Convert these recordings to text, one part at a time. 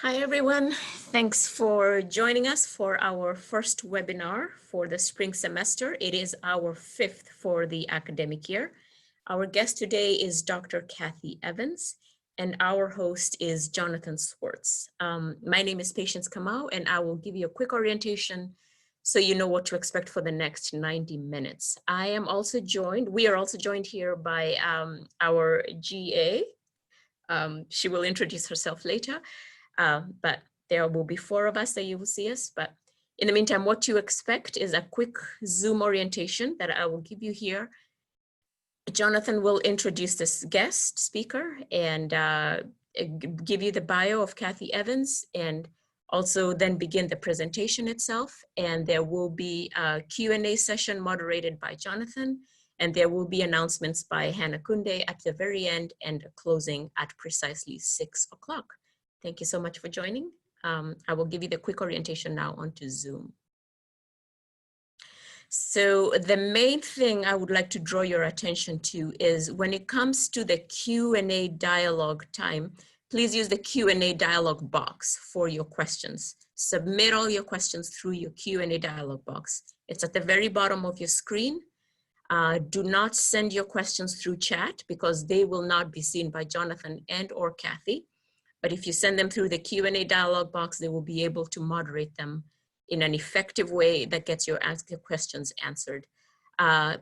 Hi, everyone. Thanks for joining us for our first webinar for the spring semester. It is our 5th for the academic year. Our guest today is Dr. Kathy Evans, and our host is Jonathan Swartz. My name is Patience Kamau, and I will give you a quick orientation so you know what to expect for the next 90 minutes. We are also joined here by our GA. She will introduce herself later. But there will be 4 of us that you will see us. But in the meantime, what you expect is a quick Zoom orientation that I will give you here. Jonathan will introduce this guest speaker and give you the bio of Kathy Evans, and also then begin the presentation itself. And there will be a Q&A session moderated by Jonathan, and there will be announcements by Hannah Kunde at the very end, and a closing at precisely 6 o'clock. Thank you so much for joining. I will give you the quick orientation now onto Zoom. So the main thing I would like to draw your attention to is when it comes to the Q&A dialogue time, please use the Q&A dialog box for your questions. Submit all your questions through your Q&A dialog box. It's at the very bottom of your screen. Do not send your questions through chat because they will not be seen by Jonathan and or Kathy. But if you send them through the Q&A dialog box, they will be able to moderate them in an effective way that gets your questions answered.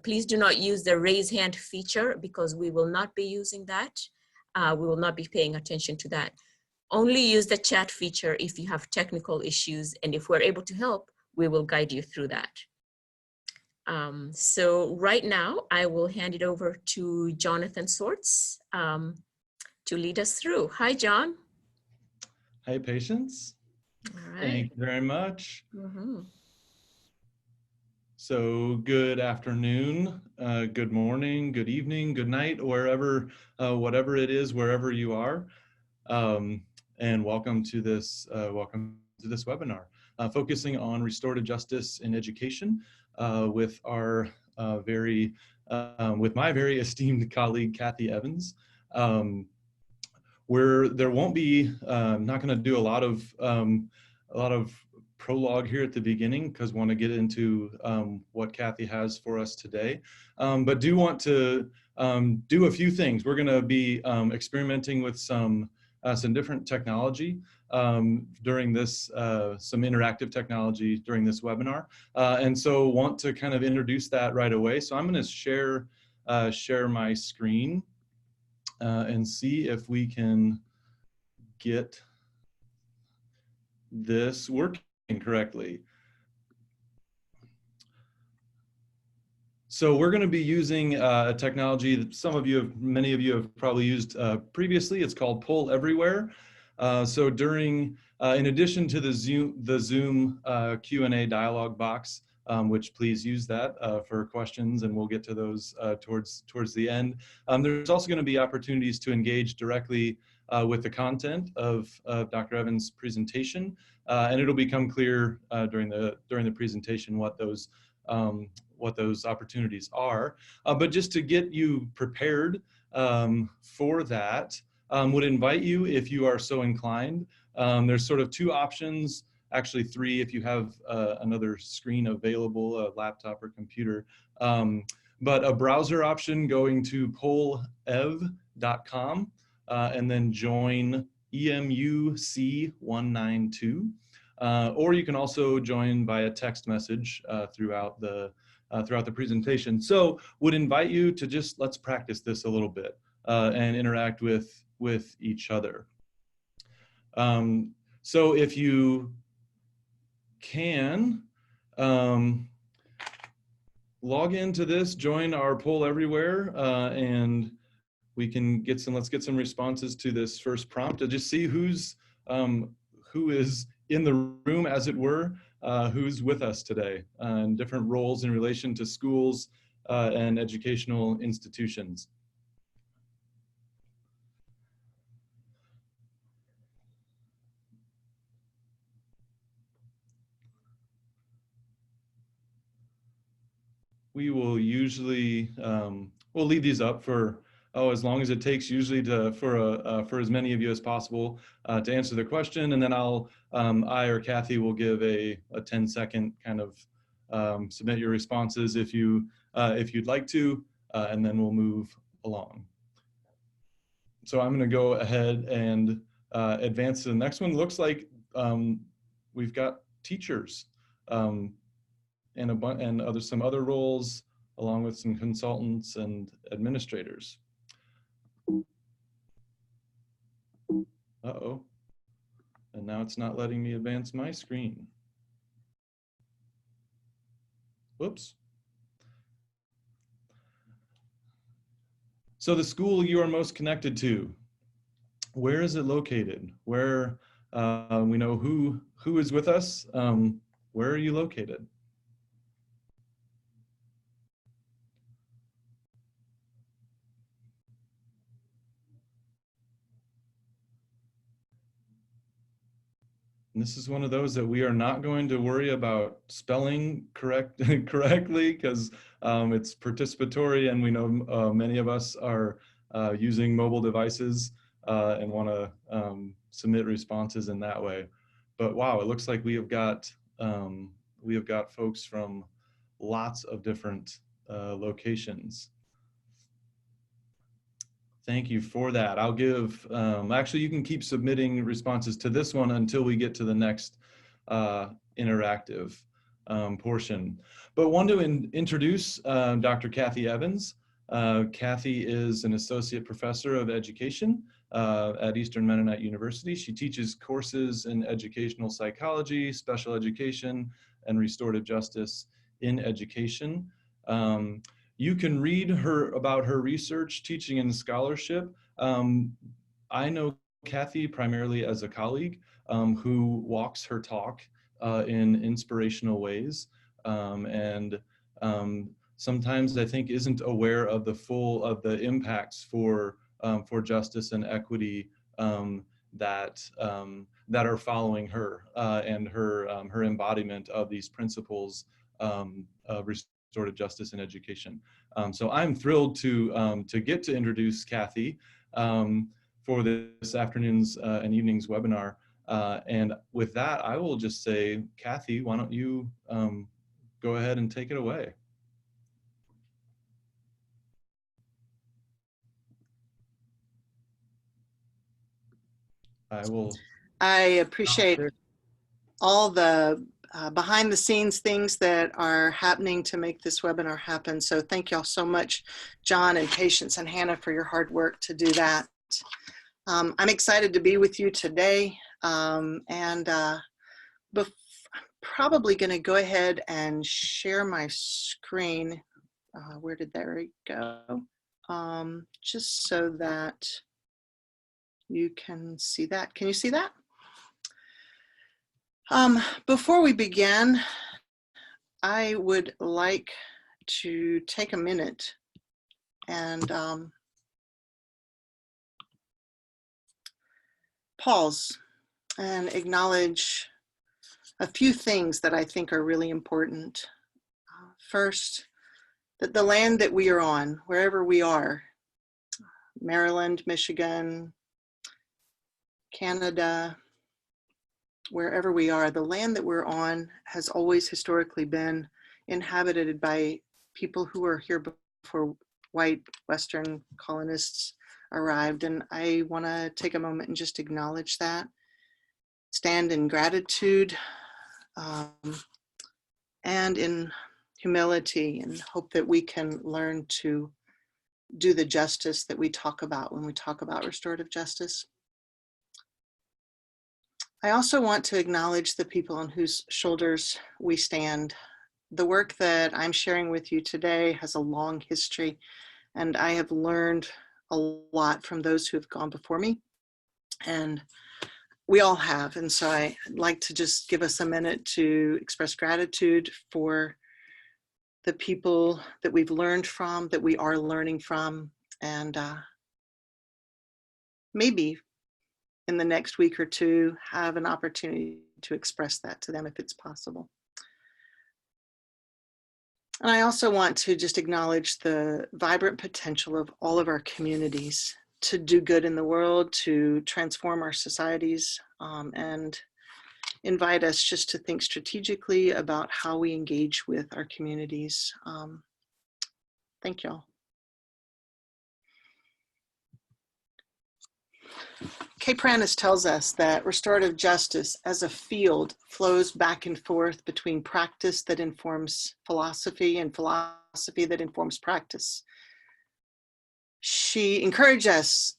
Please do not use the raise hand feature because we will not be using that. We will not be paying attention to that. Only use the chat feature if you have technical issues, and if we're able to help, we will guide you through that. So right now, I will hand it over to Jonathan Swartz to lead us through. Hi, John. Hi, Patience. All right. Thank you very much. So good afternoon, good morning, good evening, good night, wherever, whatever it is, wherever you are. And welcome to this webinar, focusing on restorative justice in education with our with my very esteemed colleague, Kathy Evans. Where there won't be, not going to do a lot of prologue here at the beginning because want to get into what Kathy has for us today, but do want to do a few things. We're going to be experimenting with some different technology during this, some interactive technology during this webinar, and so want to kind of introduce that right away. So I'm going to share my screen. And see if we can get this working correctly. So we're going to be using a technology that many of you have probably used previously. It's called Poll Everywhere. So in addition to the Zoom Q&A dialog box, which please use that for questions, and we'll get to those towards the end. There's also going to be opportunities to engage directly with the content of Dr. Evans' presentation, and it'll become clear during the presentation what those opportunities are. But just to get you prepared for that, would invite you, if you are so inclined. There's sort of 2 options. Actually 3 if you have another screen available, a laptop or computer. But a browser option, going to pollev.com and then join EMUC192. Or you can also join via text message throughout the presentation. So would invite you to just, let's practice this a little bit and interact with each other. So if you can log into this, join our Poll Everywhere, and we can get let's get some responses to this first prompt to just see who is in the room, as it were, who's with us today, and different roles in relation to schools and educational institutions. We will usually, we'll leave these up for as long as it takes usually for as many of you as possible to answer the question, and then I or Kathy will give a 10-second kind of submit your responses if you'd like to, and then we'll move along. So I'm going to go ahead and advance to the next one. Looks like we've got teachers and some other roles, along with some consultants and administrators. Uh-oh. And now it's not letting me advance my screen. Whoops. So the school you are most connected to, where is it located? Where we know who is with us. Where are you located? And this is one of those that we are not going to worry about spelling correctly, because it's participatory, and we know many of us are using mobile devices and want to submit responses in that way. But wow, it looks like we have got folks from lots of different locations. Thank you for that. I'll give, actually you can keep submitting responses to this one until we get to the next interactive portion. But want to introduce Dr. Kathy Evans. Kathy is an associate professor of education at Eastern Mennonite University. She teaches courses in educational psychology, special education, and restorative justice in education. You can read about her research, teaching, and scholarship. I know Kathy primarily as a colleague who walks her talk in inspirational ways, and sometimes I think isn't aware of the impacts for justice and equity that are following her and her embodiment of these principles of restorative justice in education. So I'm thrilled to get to introduce Kathy for this afternoon's and evening's webinar. And with that, I will just say, Kathy, why don't you go ahead and take it away. I appreciate all the behind the scenes things that are happening to make this webinar happen. So thank y'all so much, John and Patience and Hannah, for your hard work to do that. I'm excited to be with you today. I'm probably going to go ahead and share my screen. Where did that go? Just so that you can see that. Can you see that? Before we begin, I would like to take a minute and pause and acknowledge a few things that I think are really important. First, that the land that we are on, wherever we are, Maryland, Michigan, Canada, wherever we are, the land that we're on has always historically been inhabited by people who were here before white Western colonists arrived. And I want to take a moment and just acknowledge that, stand in gratitude and in humility, and hope that we can learn to do the justice that we talk about when we talk about restorative justice. I also want to acknowledge the people on whose shoulders we stand. The work that I'm sharing with you today has a long history, and I have learned a lot from those who have gone before me, and we all have. And so I'd like to just give us a minute to express gratitude for the people that we've learned from, that we are learning from, and maybe in the next week or two, have an opportunity to express that to them if it's possible. And I also want to just acknowledge the vibrant potential of all of our communities to do good in the world, to transform our societies, and invite us just to think strategically about how we engage with our communities. Thank y'all. Kay Pranis tells us that restorative justice as a field flows back and forth between practice that informs philosophy and philosophy that informs practice. She encourages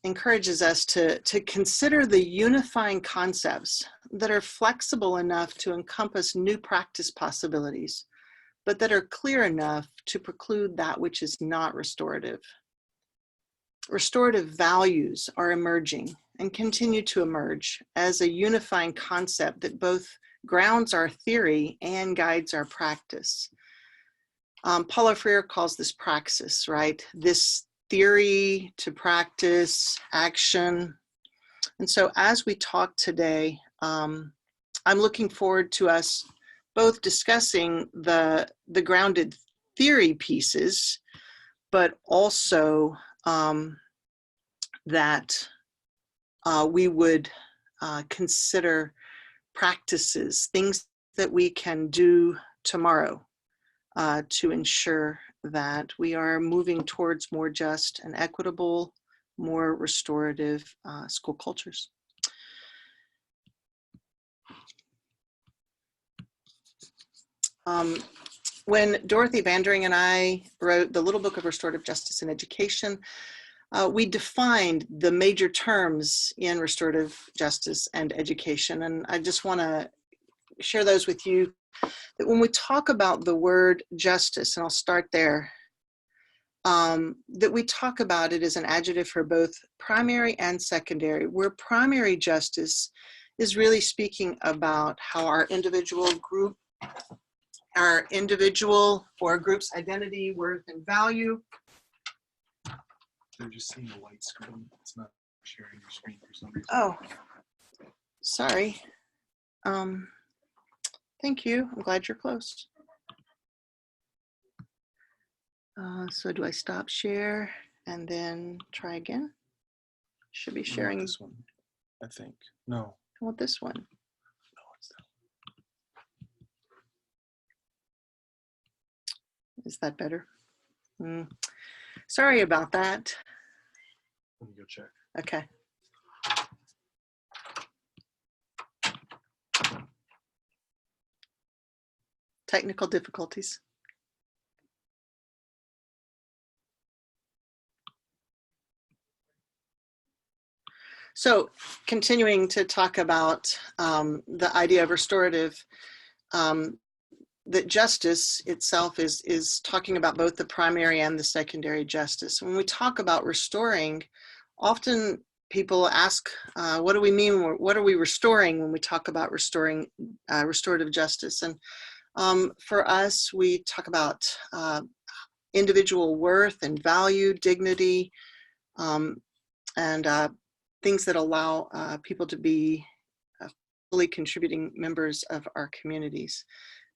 us to consider the unifying concepts that are flexible enough to encompass new practice possibilities, but that are clear enough to preclude that which is not restorative. Restorative values are emerging and continue to emerge as a unifying concept that both grounds our theory and guides our practice. Paulo Freire calls this praxis, right? This theory to practice, action. And so as we talk today, I'm looking forward to us both discussing the grounded theory pieces, but also that we would consider practices, things that we can do tomorrow to ensure that we are moving towards more just and equitable, more restorative school cultures. When Dorothy Vandering and I wrote the Little Book of Restorative Justice in Education, we defined the major terms in restorative justice and education. And I just want to share those with you. That when we talk about the word justice, and I'll start there, that we talk about it as an adjective for both primary and secondary, where primary justice is really speaking about how our individual or group's identity, worth, and value. They're just seeing a white screen. It's not sharing your screen for some reason. Oh, sorry. Thank you. I'm glad you're close. So do I stop share and then try again? Should be sharing this one, I think. No. I want this one. No, it's that. Is that better? Sorry about that. Let me go check. Okay. Technical difficulties. So continuing to talk about the idea of restorative, that justice itself is talking about both the primary and the secondary justice. When we talk about restoring, often people ask, what do we mean, what are we restoring when we talk about restoring restorative justice? And for us, we talk about individual worth and value, dignity, and things that allow people to be fully contributing members of our communities.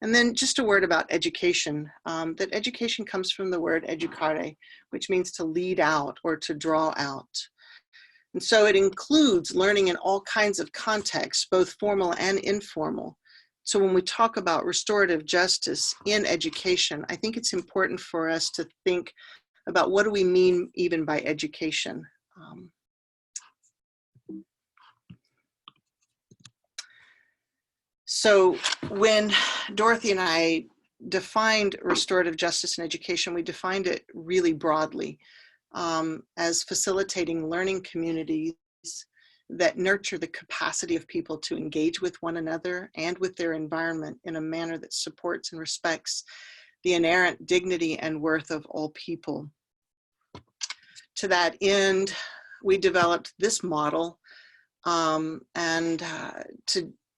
And then just a word about education, that education comes from the word educare, which means to lead out or to draw out. And so it includes learning in all kinds of contexts, both formal and informal. So when we talk about restorative justice in education, I think it's important for us to think about what do we mean even by education. So when Dorothy and I defined restorative justice in education, we defined it really broadly as facilitating learning communities that nurture the capacity of people to engage with one another and with their environment in a manner that supports and respects the inherent dignity and worth of all people. To that end, we developed this model and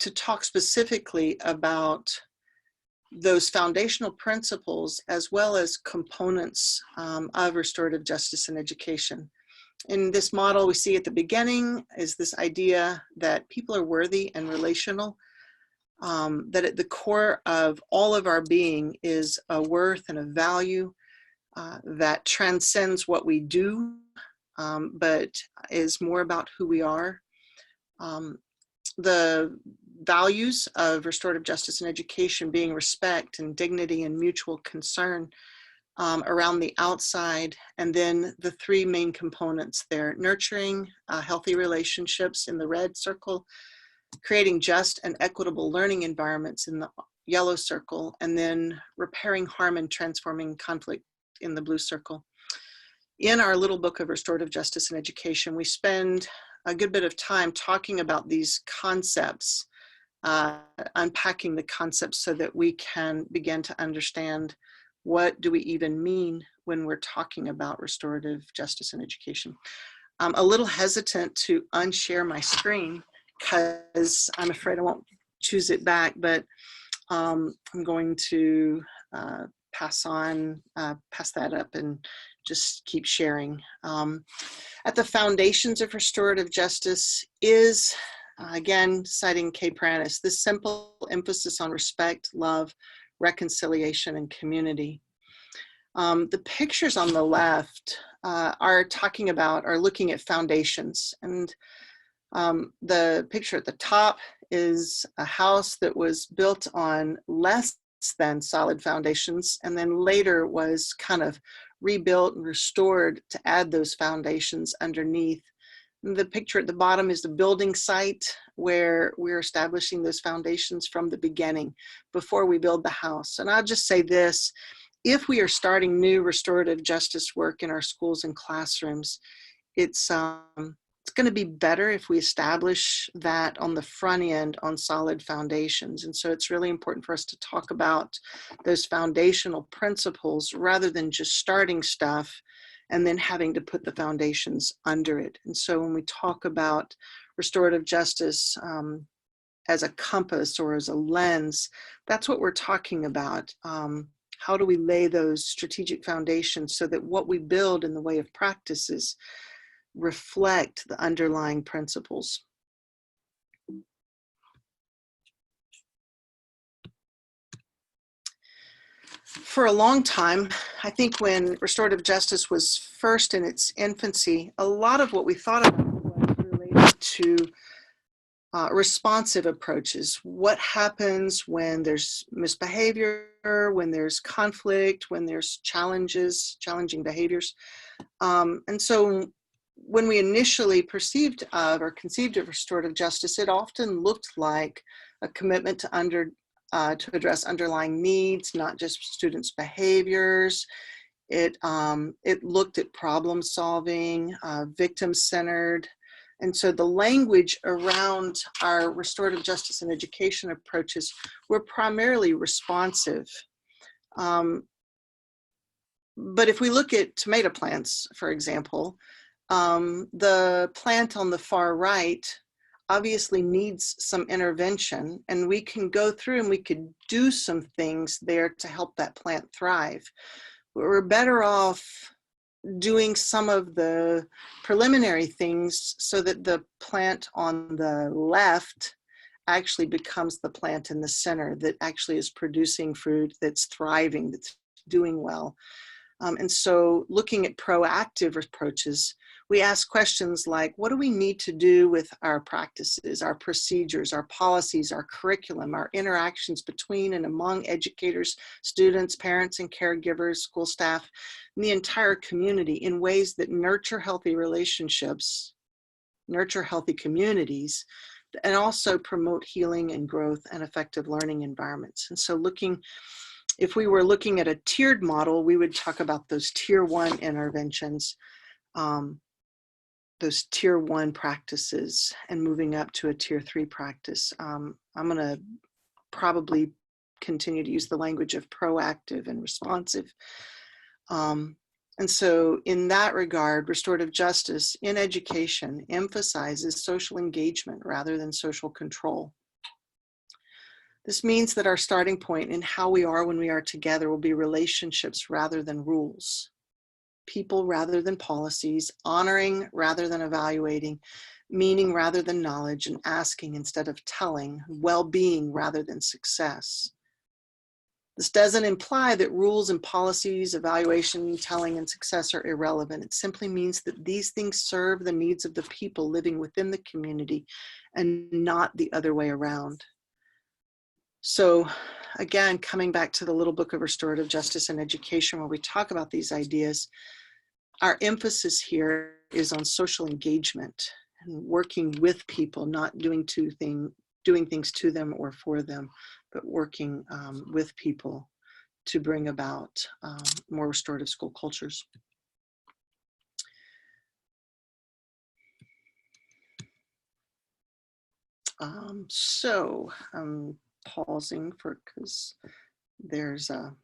to talk specifically about those foundational principles as well as components of restorative justice in education. In this model, we see at the beginning is this idea that people are worthy and relational. that at the core of all of our being is a worth and a value that transcends what we do, but is more about who we are. The values of restorative justice and education being respect and dignity and mutual concern around the outside, and then the three main components there: nurturing healthy relationships in the red circle, creating just and equitable learning environments in the yellow circle, and then repairing harm and transforming conflict in the blue circle. In our little book of restorative justice and education, we spend a good bit of time talking about these concepts, unpacking the concepts so that we can begin to understand what do we even mean when we're talking about restorative justice and education. I'm a little hesitant to unshare my screen because I'm afraid I won't choose it back, but I'm going to pass that up and just keep sharing. At the foundations of restorative justice is, again, citing Kay Pranis, this simple emphasis on respect, love, reconciliation, and community. The pictures on the left are looking at foundations. And the picture at the top is a house that was built on less than solid foundations, and then later was kind of rebuilt and restored to add those foundations underneath. And the picture at the bottom is the building site where we're establishing those foundations from the beginning before we build the house. And I'll just say this: if we are starting new restorative justice work in our schools and classrooms, it's going to be better if we establish that on the front end on solid foundations. And so it's really important for us to talk about those foundational principles rather than just starting stuff and then having to put the foundations under it. And so when we talk about restorative justice as a compass or as a lens, that's what we're talking about. How do we lay those strategic foundations so that what we build in the way of practices reflect the underlying principles? For a long time, I think when restorative justice was first in its infancy, a lot of what we thought about was related to responsive approaches. What happens when there's misbehavior, when there's conflict, when there's challenging behaviors. And so when we initially perceived of or conceived of restorative justice, it often looked like a commitment to address underlying needs, not just students' behaviors. It looked at problem solving, victim-centered. And so the language around our restorative justice and education approaches were primarily responsive. But if we look at tomato plants, for example, the plant on the far right obviously needs some intervention, and we can go through and we could do some things there to help that plant thrive. But we're better off doing some of the preliminary things so that the plant on the left actually becomes the plant in the center that actually is producing fruit, that's thriving, that's doing well. And so looking at proactive approaches, we ask questions like, what do we need to do with our practices, our procedures, our policies, our curriculum, our interactions between and among educators, students, parents, and caregivers, school staff, and the entire community in ways that nurture healthy relationships, nurture healthy communities, and also promote healing and growth and effective learning environments. And so if we were looking at a tiered model, we would talk about those tier 1 interventions, those tier 1 practices, and moving up to a tier 3 practice. I'm going to probably continue to use the language of proactive and responsive. And so in that regard, restorative justice in education emphasizes social engagement rather than social control. This means that our starting point in how we are when we are together will be relationships rather than rules, people rather than policies, honoring rather than evaluating, meaning rather than knowledge, and asking instead of telling, well-being rather than success. This doesn't imply that rules and policies, evaluation, telling, and success are irrelevant. It simply means that these things serve the needs of the people living within the community and not the other way around. So again, coming back to the little book of Restorative Justice and Education, where we talk about these ideas, our emphasis here is on social engagement and working with people, not doing things to them or for them, but working with people to bring about more restorative school cultures. So I'm pausing because there's a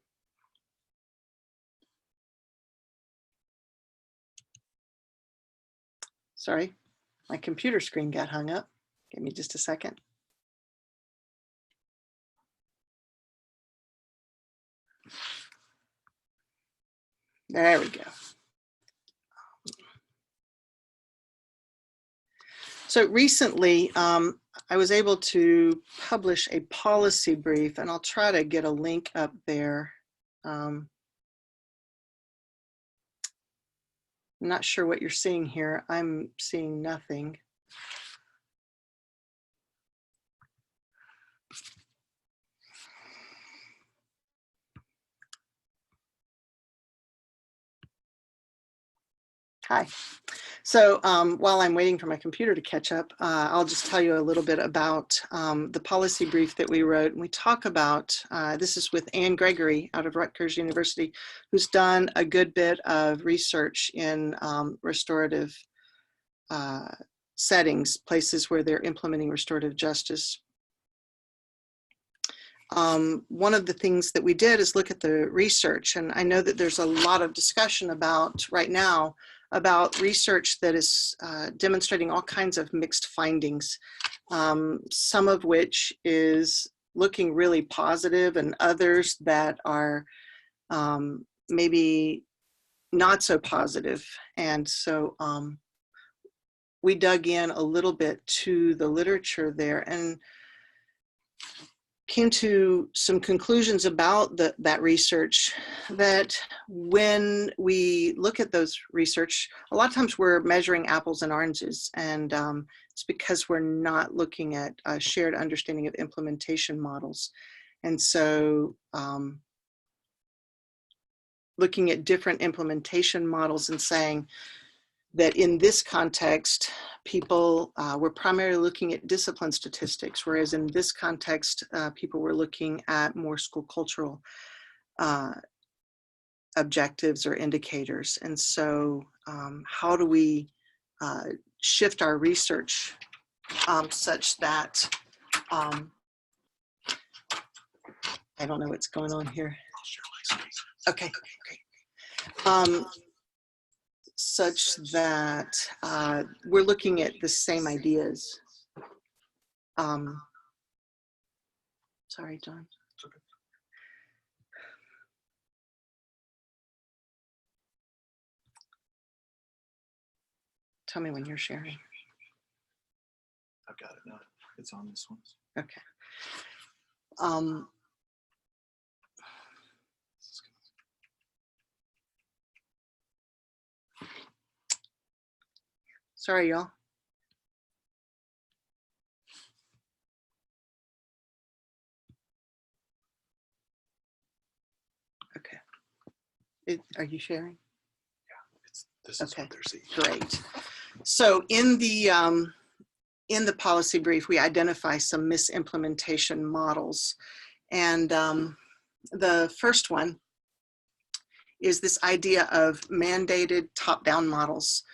sorry, my computer screen got hung up. Give me just a second. There we go. So recently, I was able to publish a policy brief, and I'll try to get a link up there. I'm not sure what you're seeing here. I'm seeing nothing. Hi. So while I'm waiting for my computer to catch up, I'll just tell you a little bit about the policy brief that we wrote. And we talk about, this is with Anne Gregory out of Rutgers University, who's done a good bit of research in restorative settings, places where they're implementing restorative justice. One of the things that we did is look at the research, and I know that there's a lot of discussion about right now about research that is demonstrating all kinds of mixed findings, some of which is looking really positive and others that are maybe not so positive. And so we dug in a little bit to the literature there and came to some conclusions about that research, that when we look at those research, a lot of times we're measuring apples and oranges, and it's because we're not looking at a shared understanding of implementation models. And so looking at different implementation models and saying that in this context, people were primarily looking at discipline statistics, whereas in this context, people were looking at more school cultural objectives or indicators. And so how do we shift our research such that, I don't know what's going on here. Okay, great. Such that we're looking at the same ideas. Sorry, John. Tell me when you're sharing. I've got it now. It's on this one. Okay. Sorry, y'all. Okay. Are you sharing? Yeah, this is okay. What they're seeing. Great. So in the policy brief, we identify some misimplementation models. And the first one is this idea of mandated top-down models.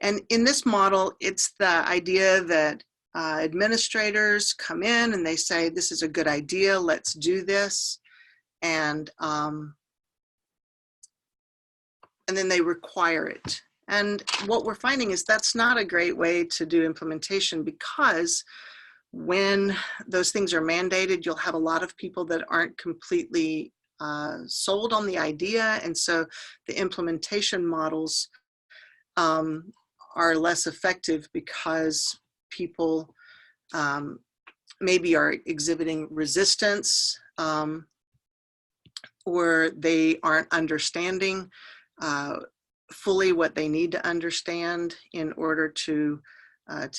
And in this model, it's the idea that administrators come in and they say, this is a good idea, let's do this. And then they require it. And what we're finding is that's not a great way to do implementation, because when those things are mandated, you'll have a lot of people that aren't completely sold on the idea. And so the implementation models are less effective because people maybe are exhibiting resistance, or they aren't understanding fully what they need to understand in order to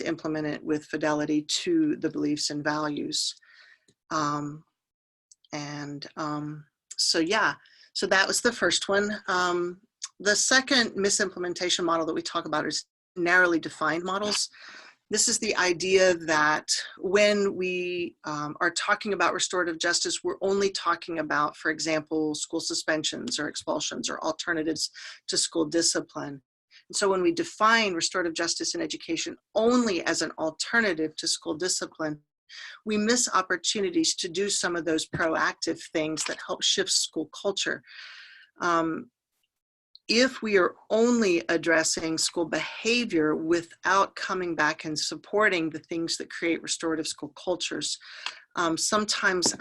implement it with fidelity to the beliefs and values. So yeah, so that was the first one. The second misimplementation model that we talk about is narrowly defined models. This is the idea that when we are talking about restorative justice, we're only talking about, for example, school suspensions or expulsions or alternatives to school discipline. And so when we define restorative justice in education only as an alternative to school discipline, we miss opportunities to do some of those proactive things that help shift school culture. If we are only addressing school behavior without coming back and supporting the things that create restorative school cultures, sometimes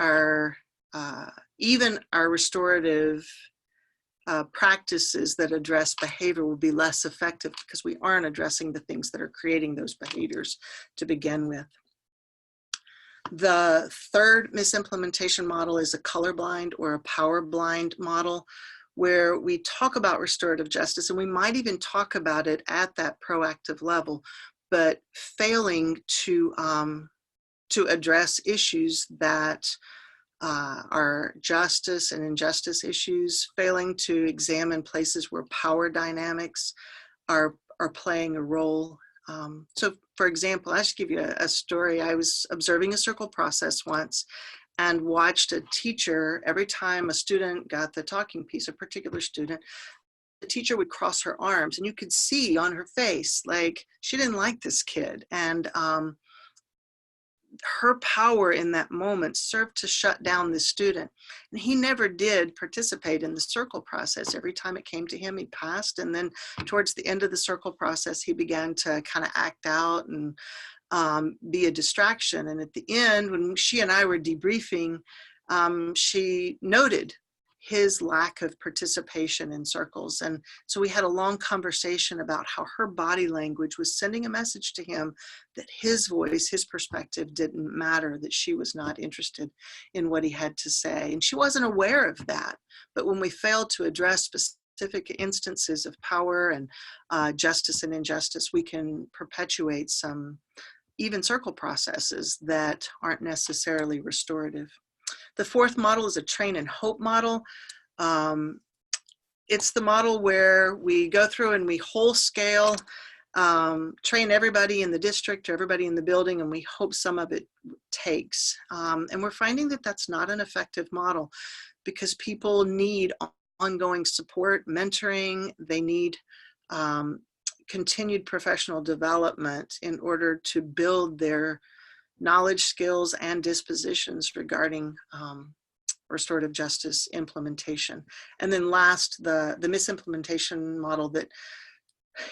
even our restorative practices that address behavior will be less effective because we aren't addressing the things that are creating those behaviors to begin with. The third misimplementation model is a colorblind or a power-blind model, where we talk about restorative justice, and we might even talk about it at that proactive level, but failing to address issues that are justice and injustice issues, failing to examine places where power dynamics are playing a role. So for example, I'll just give you a story. I was observing a circle process once and watched a teacher, every time a student got the talking piece, a particular student, the teacher would cross her arms, and you could see on her face, like, she didn't like this kid. And her power in that moment served to shut down the student. And he never did participate in the circle process. Every time it came to him, he passed. And then towards the end of the circle process, he began to kind of act out and be a distraction. And at the end, when she and I were debriefing, she noted his lack of participation in circles. And so we had a long conversation about how her body language was sending a message to him that his voice, his perspective didn't matter, that she was not interested in what he had to say. And she wasn't aware of that. But when we failed to address specific instances of power and justice and injustice, we can perpetuate some even circle processes that aren't necessarily restorative. The fourth model is a train and hope model. It's the model where we go through and we whole scale train everybody in the district or everybody in the building, and we hope some of it takes. And we're finding that that's not an effective model because people need ongoing support, mentoring. They need continued professional development in order to build their knowledge, skills, and dispositions regarding restorative justice implementation. And then last, the misimplementation model that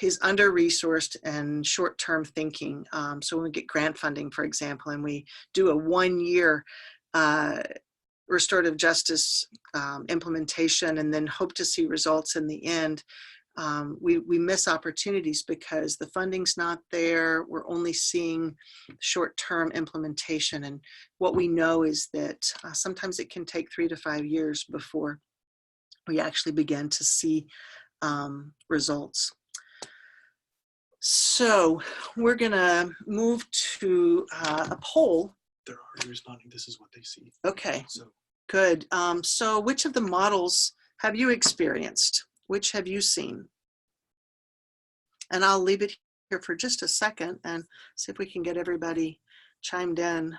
is under-resourced and short-term thinking. So when we get grant funding, for example, and we do a one-year restorative justice implementation and then hope to see results in the end, we miss opportunities because the funding's not there. We're only seeing short-term implementation. And what we know is that sometimes it can take 3 to 5 years before we actually begin to see results. So we're gonna move to a poll. They're already responding. This is what they see. Okay, So good. So which of the models have you experienced? Which have you seen? And I'll leave it here for just a second and see if we can get everybody chimed in.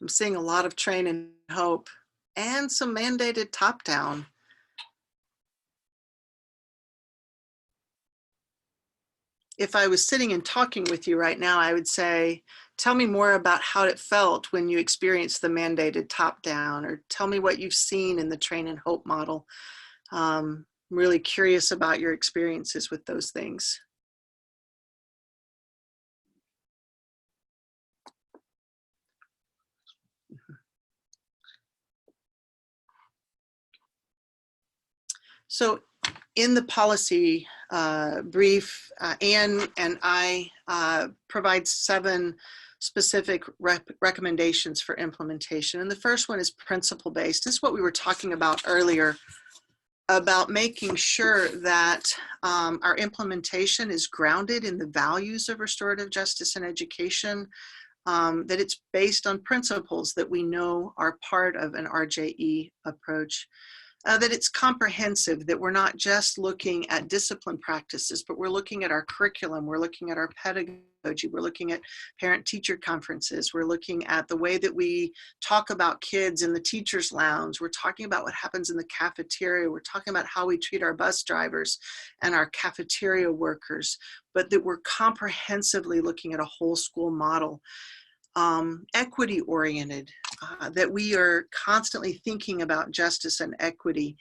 I'm seeing a lot of train and hope and some mandated top-down. If I was sitting and talking with you right now, I would say, tell me more about how it felt when you experienced the mandated top-down, or tell me what you've seen in the train and hope model. I'm really curious about your experiences with those things. So in the policy brief, Anne and I provide 7 specific recommendations for implementation. And the first one is principle-based. This is what we were talking about earlier, about making sure that our implementation is grounded in the values of restorative justice and education, that it's based on principles that we know are part of an RJE approach, that it's comprehensive, that we're not just looking at discipline practices, but we're looking at our curriculum, we're looking at our pedagogy, we're looking at parent-teacher conferences, we're looking at the way that we talk about kids in the teacher's lounge, we're talking about what happens in the cafeteria, we're talking about how we treat our bus drivers and our cafeteria workers, but that we're comprehensively looking at a whole school model. Equity-oriented, that we are constantly thinking about justice and equity,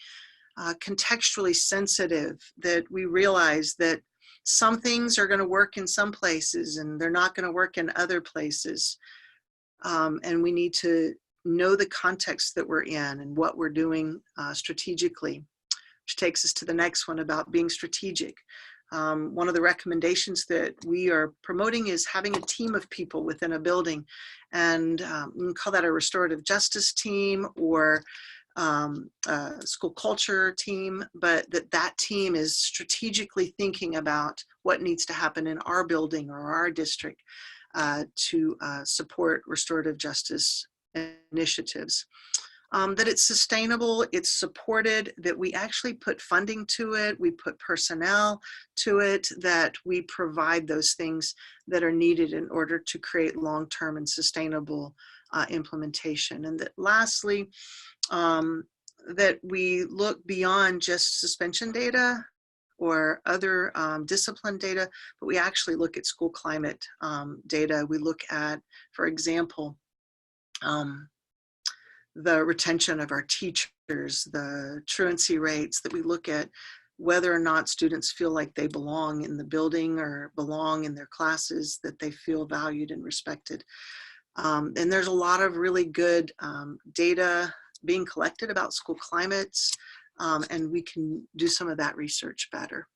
contextually sensitive, that we realize that some things are going to work in some places and they're not going to work in other places. And we need to know the context that we're in and what we're doing strategically, which takes us to the next one about being strategic. One of the recommendations that we are promoting is having a team of people within a building, and we can call that a restorative justice team or a school culture team, but that team is strategically thinking about what needs to happen in our building or our district to support restorative justice initiatives. That it's sustainable, it's supported, that we actually put funding to it, we put personnel to it, that we provide those things that are needed in order to create long-term and sustainable implementation. And that lastly, that we look beyond just suspension data or other discipline data, but we actually look at school climate data. We look at, for example, the retention of our teachers, the truancy rates, that we look at whether or not students feel like they belong in the building or belong in their classes, that they feel valued and respected. And there's a lot of really good data being collected about school climates, and we can do some of that research better.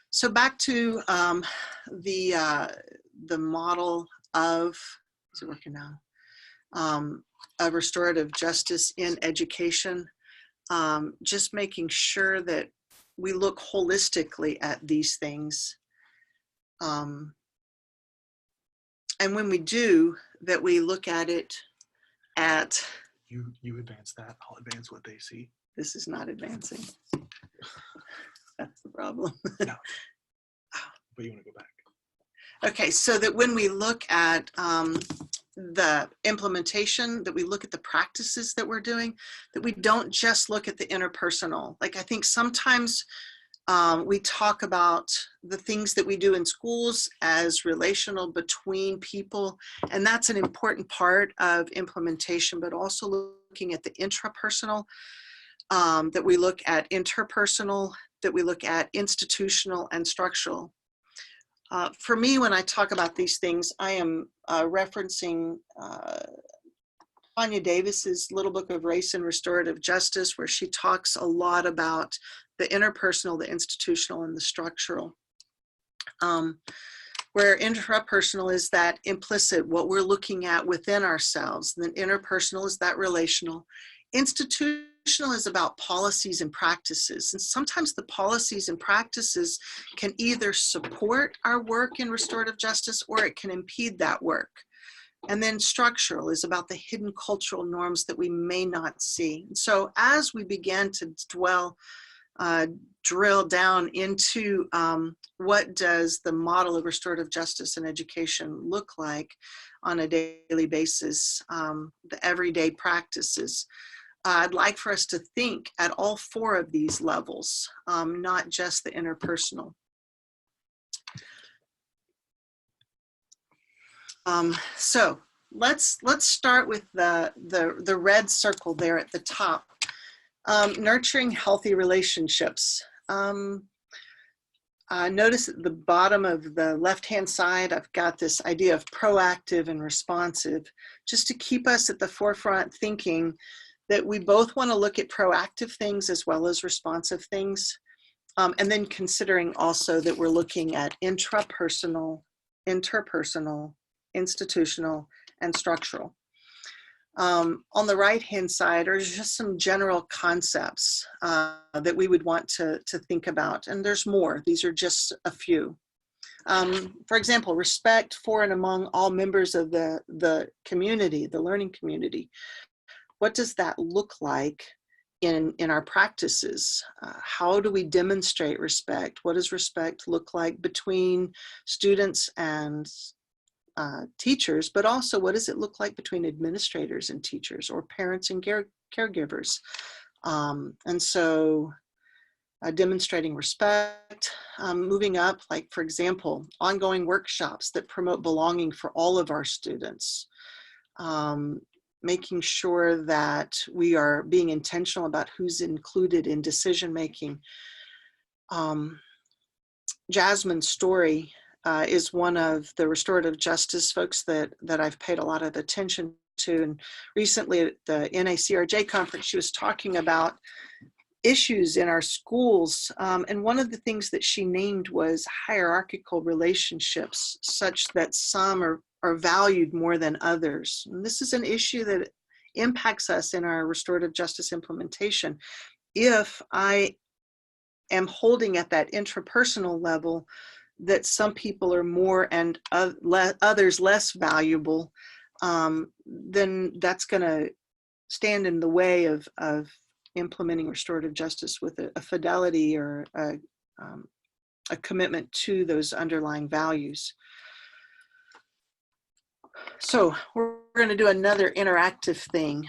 So back to the model of, is it working now? Of restorative justice in education, just making sure that we look holistically at these things. And when we do, that we look at it at... You advance that, I'll advance what they see. This is not advancing. That's the problem. No, but you want to go back. Okay, so that when we look at the implementation, that we look at the practices that we're doing, that we don't just look at the interpersonal. Like, I think sometimes we talk about the things that we do in schools as relational between people, and that's an important part of implementation, but also looking at the intrapersonal, that we look at interpersonal, that we look at institutional and structural. For me, when I talk about these things, I am referencing Tanya Davis's Little Book of Race and Restorative Justice, where she talks a lot about the interpersonal, the institutional, and the structural. Where intrapersonal is that implicit, what we're looking at within ourselves, and then interpersonal is that relational. Institutional is about policies and practices, and sometimes the policies and practices can either support our work in restorative justice or it can impede that work. And then structural is about the hidden cultural norms that we may not see. And so as we begin to drill down into what does the model of restorative justice and education look like on a daily basis, the everyday practices, I'd like for us to think at all 4 of these levels, not just the interpersonal. So let's start with the red circle there at the top. Nurturing healthy relationships. Notice at the bottom of the left-hand side, I've got this idea of proactive and responsive, just to keep us at the forefront thinking that we both want to look at proactive things as well as responsive things. And then considering also that we're looking at intrapersonal, interpersonal, institutional, and structural. On the right-hand side are just some general concepts that we would want to think about. And there's more. These are just a few. For example, respect for and among all members of the community, the learning community. What does that look like in our practices? How do we demonstrate respect? What does respect look like between students and teachers, but also what does it look like between administrators and teachers, or parents and caregivers? And so demonstrating respect, moving up, like for example, ongoing workshops that promote belonging for all of our students, making sure that we are being intentional about who's included in decision making. Jasmine's story is one of the restorative justice folks that I've paid a lot of attention to. And recently at the NACRJ conference, she was talking about issues in our schools. And one of the things that she named was hierarchical relationships, such that some are valued more than others. And this is an issue that impacts us in our restorative justice implementation. If I am holding at that intrapersonal level that some people are more and others less valuable, then that's going to stand in the way of implementing restorative justice with a fidelity or a commitment to those underlying values. So we're going to do another interactive thing.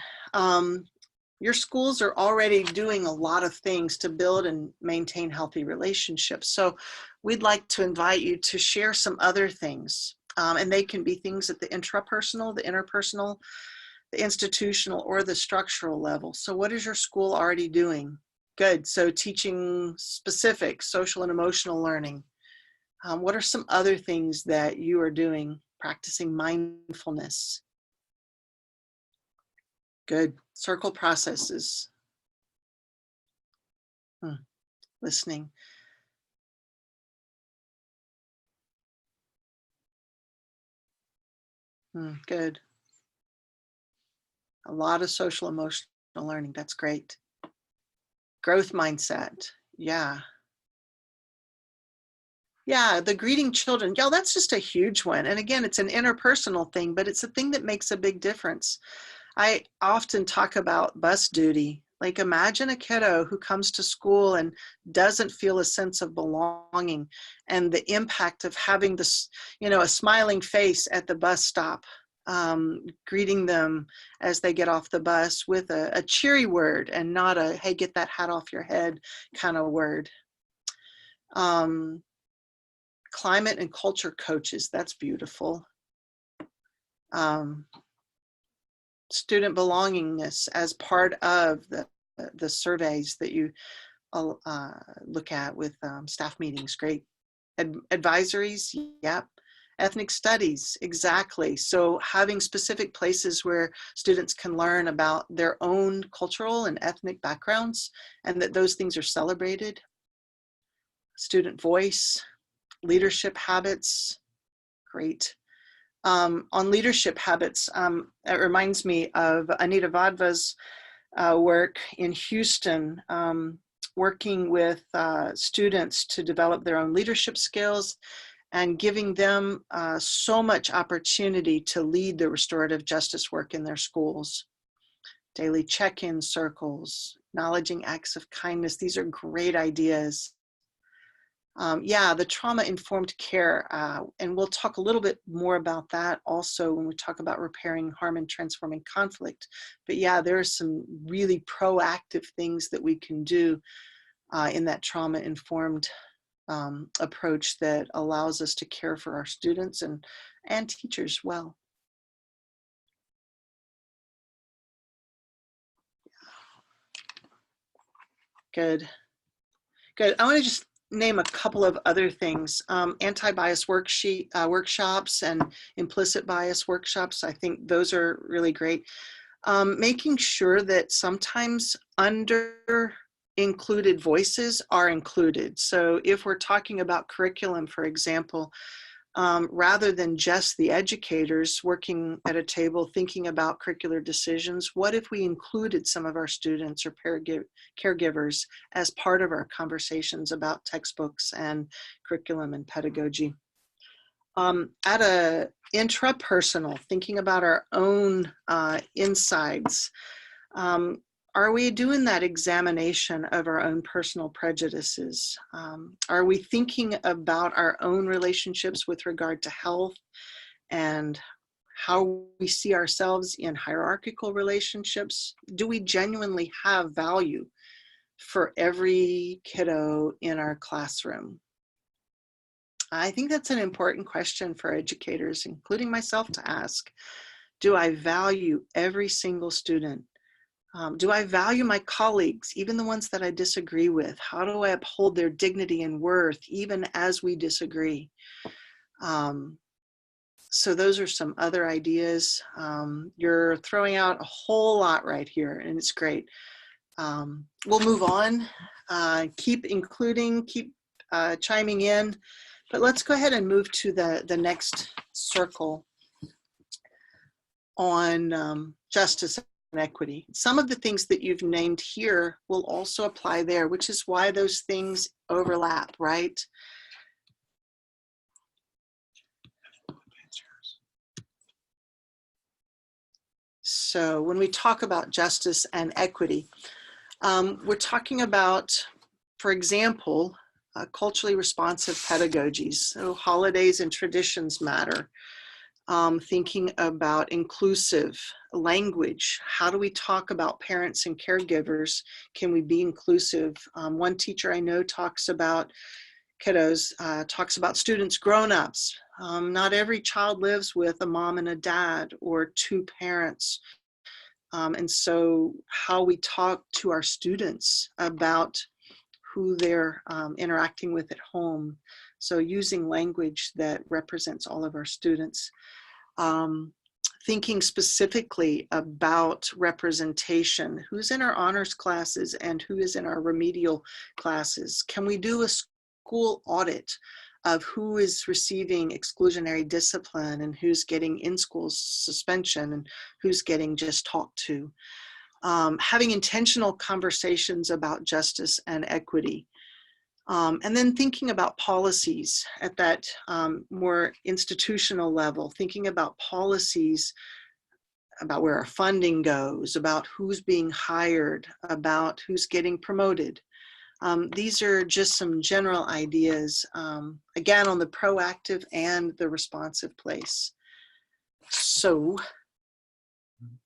Your schools are already doing a lot of things to build and maintain healthy relationships. So we'd like to invite you to share some other things. And they can be things at the intrapersonal, the interpersonal, the institutional, or the structural level. So what is your school already doing? Good. So teaching specific social and emotional learning. What are some other things that you are doing? Practicing mindfulness. Good. Circle processes. Listening. Good. A lot of social emotional learning. That's great. Growth mindset. Yeah. Yeah, the greeting children. Yeah, that's just a huge one. And again, it's an interpersonal thing, but it's a thing that makes a big difference. I often talk about bus duty. Like imagine a kiddo who comes to school and doesn't feel a sense of belonging, and the impact of having this, a smiling face at the bus stop, greeting them as they get off the bus with a cheery word and not a, hey, get that hat off your head kind of word. Climate and culture coaches, that's beautiful. Student belongingness as part of the surveys that you look at with staff meetings, great. Advisories, yep. Ethnic studies, exactly. So having specific places where students can learn about their own cultural and ethnic backgrounds, and that those things are celebrated. Student voice, leadership habits, great. On leadership habits, it reminds me of Anita Vadva's work in Houston, working with students to develop their own leadership skills and giving them so much opportunity to lead the restorative justice work in their schools. Daily check-in circles, acknowledging acts of kindness. These are great ideas. Yeah, the trauma-informed care, and we'll talk a little bit more about that also when we talk about repairing harm and transforming conflict. But yeah, there are some really proactive things that we can do in that trauma-informed approach that allows us to care for our students and teachers well. Good. Good. I want to just name a couple of other things. Anti-bias workshops and implicit bias workshops. I think those are really great. Making sure that sometimes included voices are included. So if we're talking about curriculum, for example, rather than just the educators working at a table thinking about curricular decisions, what if we included some of our students or caregivers as part of our conversations about textbooks and curriculum and pedagogy? At a intrapersonal, thinking about our own insides, are we doing that examination of our own personal prejudices? Are we thinking about our own relationships with regard to health and how we see ourselves in hierarchical relationships? Do we genuinely have value for every kiddo in our classroom? I think that's an important question for educators, including myself, to ask. Do I value every single student? Do I value my colleagues, even the ones that I disagree with? How do I uphold their dignity and worth, even as we disagree? So those are some other ideas. You're throwing out a whole lot right here, and it's great. We'll move on. Keep including, keep chiming in. But let's go ahead and move to the next circle on justice and equity. Some of the things that you've named here will also apply there, which is why those things overlap, right? So when we talk about justice and equity, we're talking about, for example, culturally responsive pedagogies. So holidays and traditions matter. Thinking about inclusive language. How do we talk about parents and caregivers? Can we be inclusive? One teacher I know talks about kiddos, talks about students, grown-ups. Not every child lives with a mom and a dad or two parents. And so how we talk to our students about who they're interacting with at home. So using language that represents all of our students. Thinking specifically about representation, who's in our honors classes and who is in our remedial classes. Can we do a school audit of who is receiving exclusionary discipline and who's getting in-school suspension and who's getting just talked to? Having intentional conversations about justice and equity. And then thinking about policies at that more institutional level, thinking about policies about where our funding goes, about who's being hired, about who's getting promoted. These are just some general ideas, again, on the proactive and the responsive place. So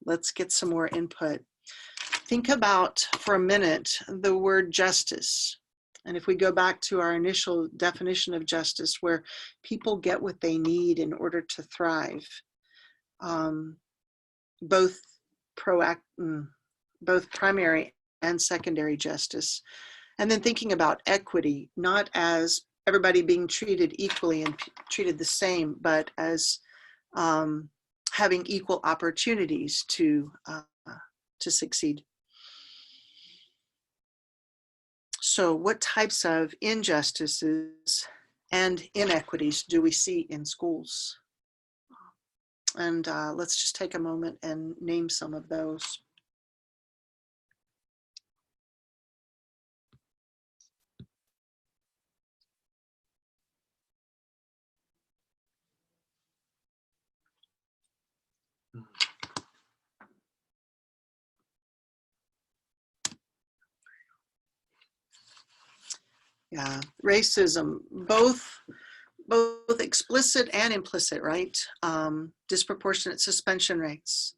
let's get some more input. Think about, for a minute, the word justice. And if we go back to our initial definition of justice, where people get what they need in order to thrive, both primary and secondary justice. And then thinking about equity, not as everybody being treated equally and treated the same, but as having equal opportunities to succeed. So what types of injustices and inequities do we see in schools? And let's just take a moment and name some of those. Yeah, racism, both explicit and implicit, right? Disproportionate suspension rates,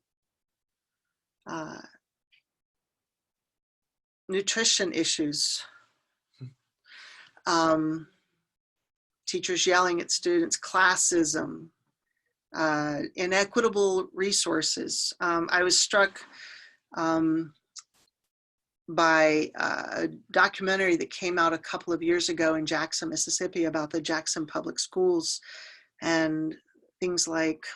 nutrition issues, teachers yelling at students, classism, inequitable resources. I was struck by a documentary that came out a couple of years ago in Jackson, Mississippi, about the Jackson Public Schools, and things like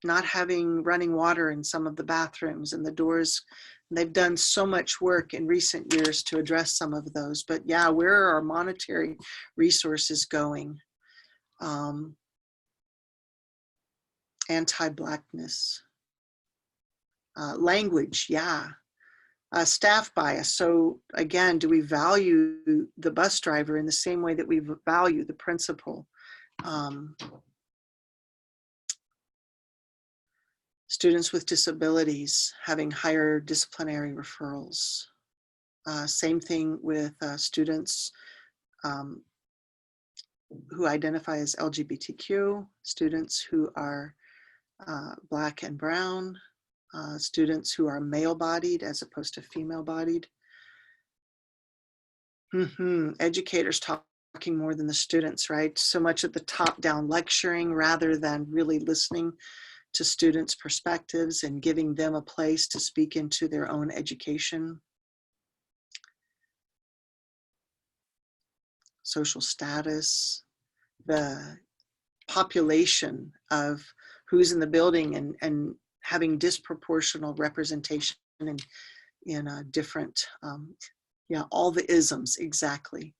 not having running water in some of the bathrooms and the doors. They've done so much work in recent years to address some of those. But yeah, where are our monetary resources going? Anti-Blackness. Language, yeah. Staff bias. So again, do we value the bus driver in the same way that we value the principal? Students with disabilities having higher disciplinary referrals. Same thing with students who identify as LGBTQ, students who are Black and brown, students who are male-bodied as opposed to female-bodied. Educators talking more than the students, right? So much of the top-down lecturing rather than really listening to students' perspectives and giving them a place to speak into their own education. Social status, the population of who's in the building and having disproportional representation in different, yeah, all the isms, exactly.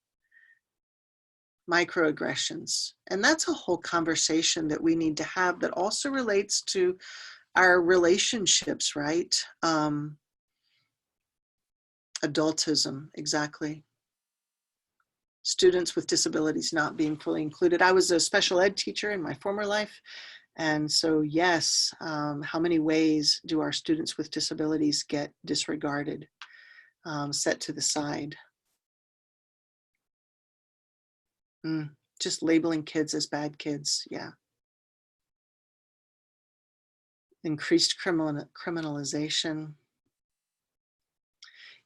Microaggressions. And that's a whole conversation that we need to have that also relates to our relationships, right? Adultism, exactly. Students with disabilities not being fully included. I was a special ed teacher in my former life. And so, yes, how many ways do our students with disabilities get disregarded, set to the side? Just labeling kids as bad kids, yeah. Increased criminalization.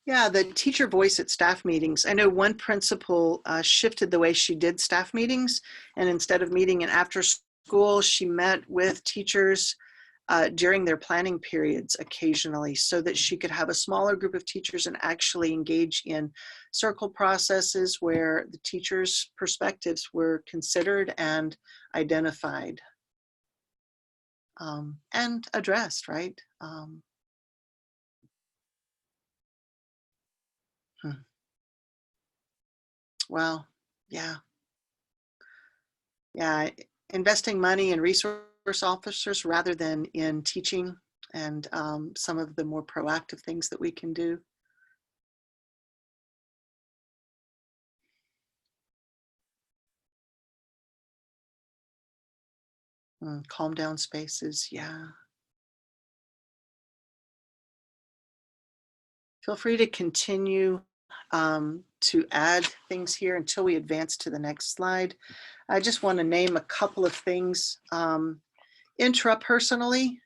Yeah, the teacher voice at staff meetings. I know one principal shifted the way she did staff meetings, and instead of meeting in after school, she met with teachers during their planning periods occasionally so that she could have a smaller group of teachers and actually engage in circle processes where the teachers' perspectives were considered and identified and addressed, right? Well, yeah. Yeah, investing money in resource officers rather than in teaching and some of the more proactive things that we can do. Calm down spaces, yeah. Feel free to continue to add things here until we advance to the next slide. I just want to name a couple of things. Intrapersonally,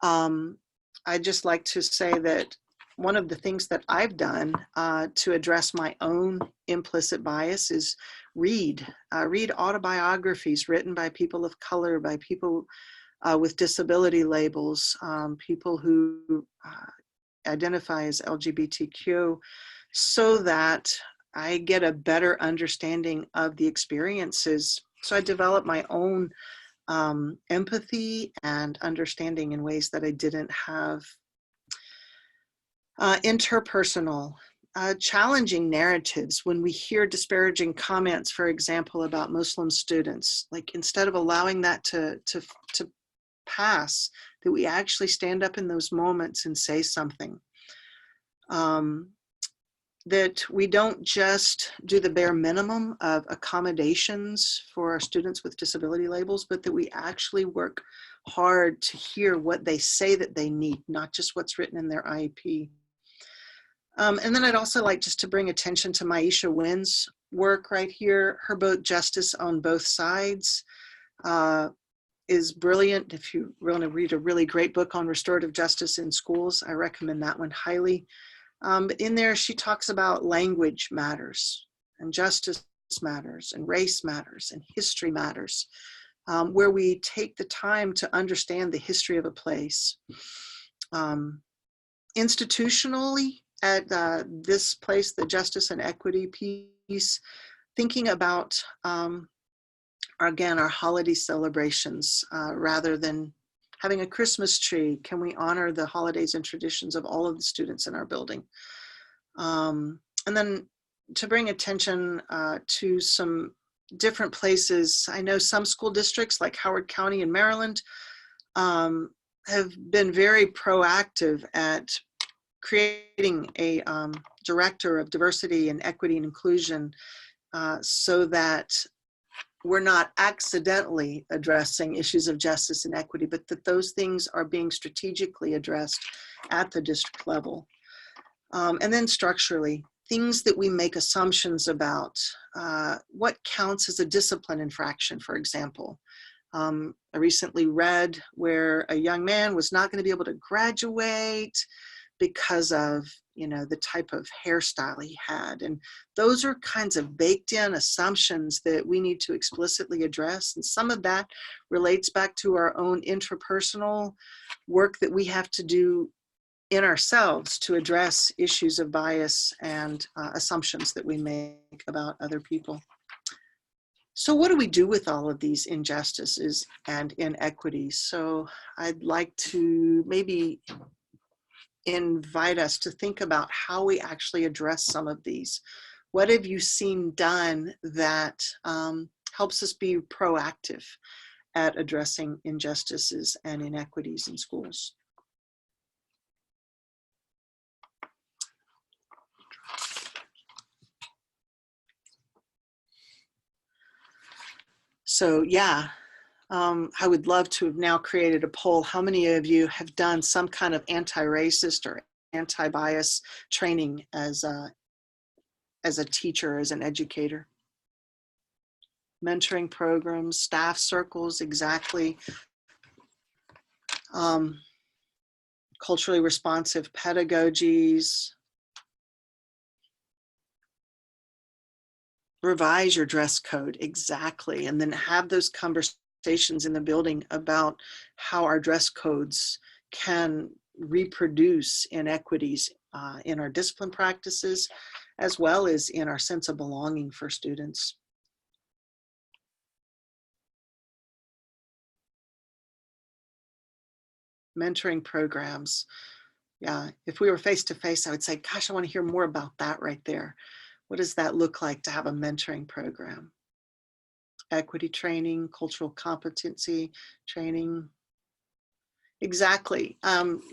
I'd just like to say that one of the things that I've done to address my own implicit bias is read autobiographies written by people of color, by people with disability labels, people who identify as LGBTQ, so that I get a better understanding of the experiences. So I develop my own empathy and understanding in ways that I didn't have. Interpersonal, challenging narratives. When we hear disparaging comments, for example, about Muslim students, like instead of allowing that to pass, that we actually stand up in those moments and say something. That we don't just do the bare minimum of accommodations for our students with disability labels, but that we actually work hard to hear what they say that they need, not just what's written in their IEP. And then I'd also like just to bring attention to Maisha Wynn's work right here. Her book, Justice on Both Sides, is brilliant. If you want to read a really great book on restorative justice in schools, I recommend that one highly. But in there, she talks about language matters, and justice matters, and race matters, and history matters, where we take the time to understand the history of a place. Institutionally, at this place, the Justice and Equity piece, thinking about, again, our holiday celebrations rather than Having a Christmas tree, can we honor the holidays and traditions of all of the students in our building? And then to bring attention to some different places, I know some school districts like Howard County in Maryland have been very proactive at creating a director of diversity and equity and inclusion so that we're not accidentally addressing issues of justice and equity, but that those things are being strategically addressed at the district level. And then structurally, things that we make assumptions about, what counts as a discipline infraction, for example. I recently read where a young man was not going to be able to graduate because of, you know, the type of hairstyle he had. And those are kinds of baked in assumptions that we need to explicitly address. And some of that relates back to our own intrapersonal work that we have to do in ourselves to address issues of bias and assumptions that we make about other people. So what do we do with all of these injustices and inequities? So I'd like to maybe invite us to think about how we actually address some of these. What have you seen done that helps us be proactive at addressing injustices and inequities in schools? So yeah, I would love to have now created a poll. How many of you have done some kind of anti-racist or anti-bias training as a teacher, as an educator? Mentoring programs, staff circles, exactly. Culturally responsive pedagogies. Revise your dress code, exactly. And then have those conversations in the building about how our dress codes can reproduce inequities in our discipline practices, as well as in our sense of belonging for students. Mentoring programs. Yeah, if we were face to face, I would say, gosh, I want to hear more about that right there. What does that look like to have a mentoring program? Equity training, cultural competency training. Exactly.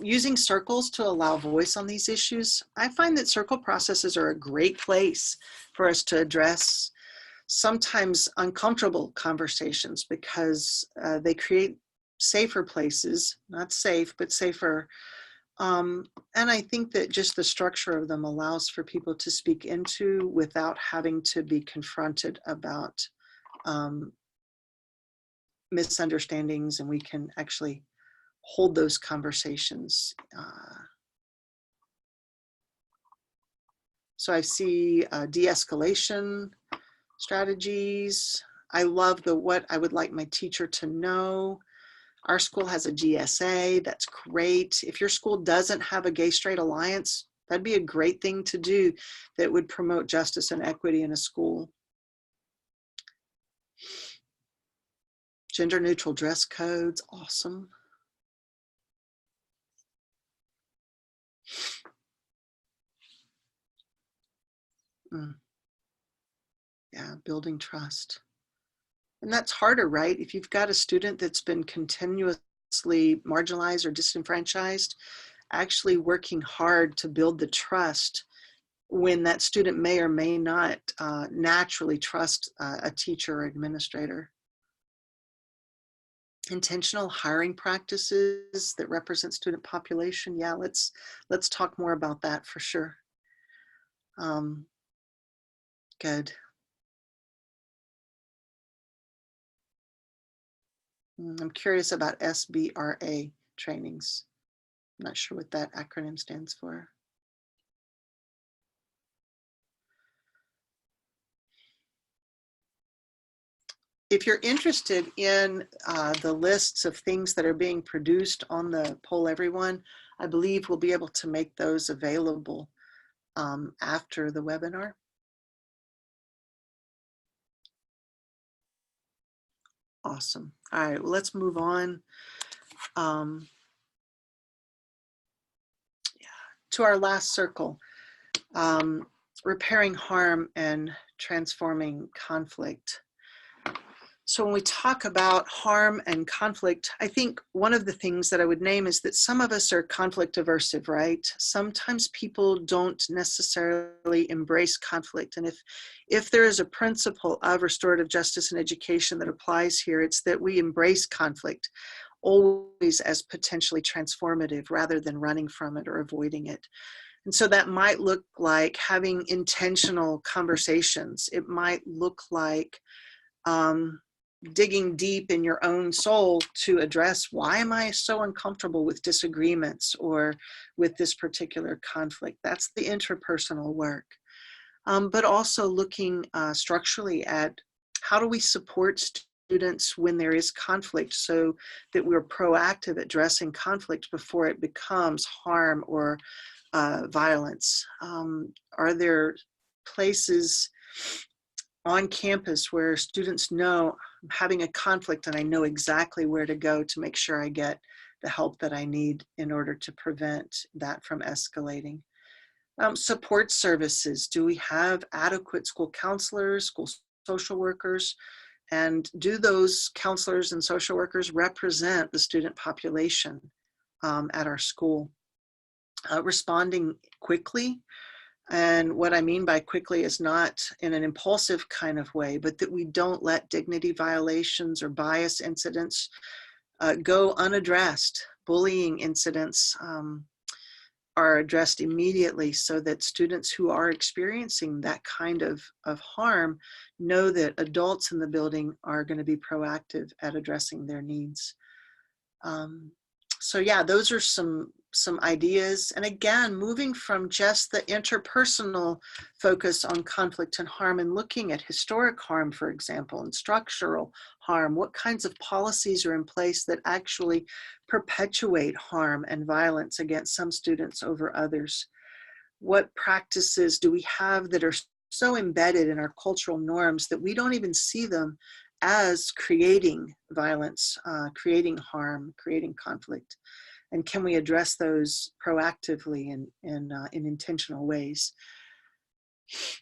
Using circles to allow voice on these issues. I find that circle processes are a great place for us to address sometimes uncomfortable conversations because they create safer places, not safe, but safer. And I think that just the structure of them allows for people to speak into without having to be confronted about misunderstandings, and we can actually hold those conversations. So I see de-escalation strategies. I love the what I would like my teacher to know. Our school has a GSA, that's great. If your school doesn't have a Gay Straight Alliance, that'd be a great thing to do that would promote justice and equity in a school. Gender neutral dress codes, awesome. Yeah, building trust. And that's harder, right? If you've got a student that's been continuously marginalized or disenfranchised, actually working hard to build the trust when that student may or may not naturally trust a teacher or administrator. Intentional hiring practices that represent student population. Yeah, let's talk more about that for sure. Good. I'm curious about SBRA trainings. I'm not sure what that acronym stands for. If you're interested in the lists of things that are being produced on the Poll Everyone, I believe we'll be able to make those available after the webinar. Awesome. All right, well, let's move on. to our last circle, repairing harm and transforming conflict. So when we talk about harm and conflict, I think one of the things that I would name is that some of us are conflict aversive, right? Sometimes people don't necessarily embrace conflict. And if there is a principle of restorative justice and education that applies here, it's that we embrace conflict always as potentially transformative rather than running from it or avoiding it. And so that might look like having intentional conversations. It might look like digging deep in your own soul to address, why am I so uncomfortable with disagreements or with this particular conflict? That's the interpersonal work. But also looking structurally at how do we support students when there is conflict so that we're proactive at addressing conflict before it becomes harm or violence. Are there places on campus where students know I'm having a conflict and I know exactly where to go to make sure I get the help that I need in order to prevent that from escalating? Support services. Do we have adequate school counselors, school social workers? And do those counselors and social workers represent the student population at our school? Responding quickly. And what I mean by quickly is not in an impulsive kind of way, but that we don't let dignity violations or bias incidents go unaddressed. Bullying incidents are addressed immediately so that students who are experiencing that kind of harm know that adults in the building are going to be proactive at addressing their needs. So yeah, those are some ideas. And again, moving from just the interpersonal focus on conflict and harm and looking at historic harm, for example, and structural harm. What kinds of policies are in place that actually perpetuate harm and violence against some students over others? What practices do we have that are so embedded in our cultural norms that we don't even see them as creating violence, creating harm, creating conflict? And can we address those proactively in intentional ways?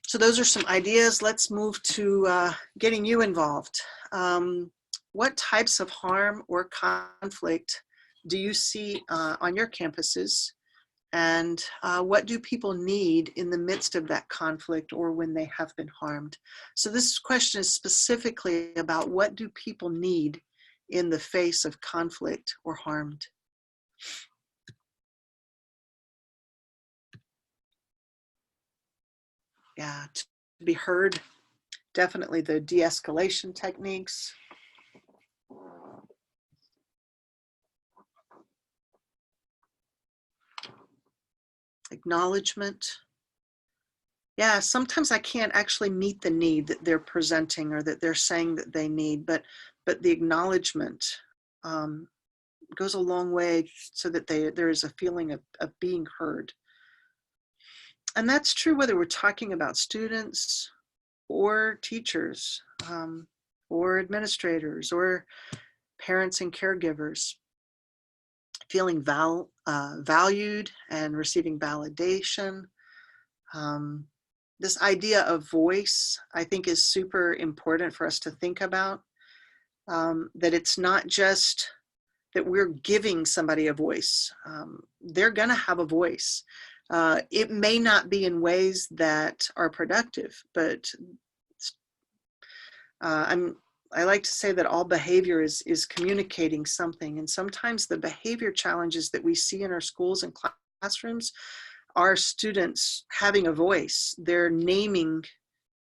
So those are some ideas. Let's move to getting you involved. What types of harm or conflict do you see on your campuses? And what do people need in the midst of that conflict or when they have been harmed? So this question is specifically about what do people need in the face of conflict or harmed? Yeah, to be heard, definitely the de-escalation techniques. Acknowledgement. Yeah, sometimes I can't actually meet the need that they're presenting or that they're saying that they need, but the acknowledgement goes a long way so that there is a feeling of being heard. And that's true whether we're talking about students or teachers or administrators or parents and caregivers. Feeling valued and receiving validation. This idea of voice, I think, is super important for us to think about, that it's not just that we're giving somebody a voice. They're going to have a voice. It may not be in ways that are productive, but I like to say that all behavior is communicating something. And sometimes the behavior challenges that we see in our schools and classrooms are students having a voice. They're naming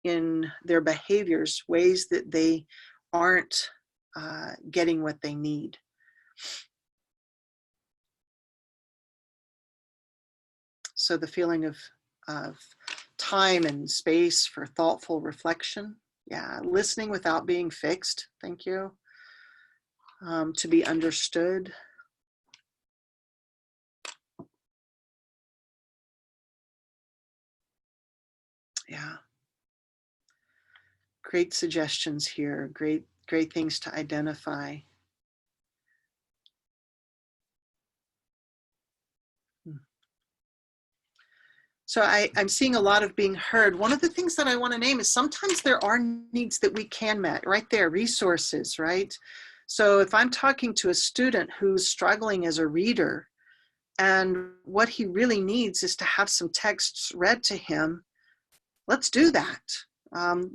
in their behaviors ways that they aren't getting what they need. So the feeling of time and space for thoughtful reflection. Yeah, listening without being fixed. Thank you. To be understood. Yeah. Great suggestions here. Great things to identify. So I'm seeing a lot of being heard. One of the things that I want to name is sometimes there are needs that we can met, right there, resources, right? So if I'm talking to a student who's struggling as a reader, and what he really needs is to have some texts read to him, let's do that.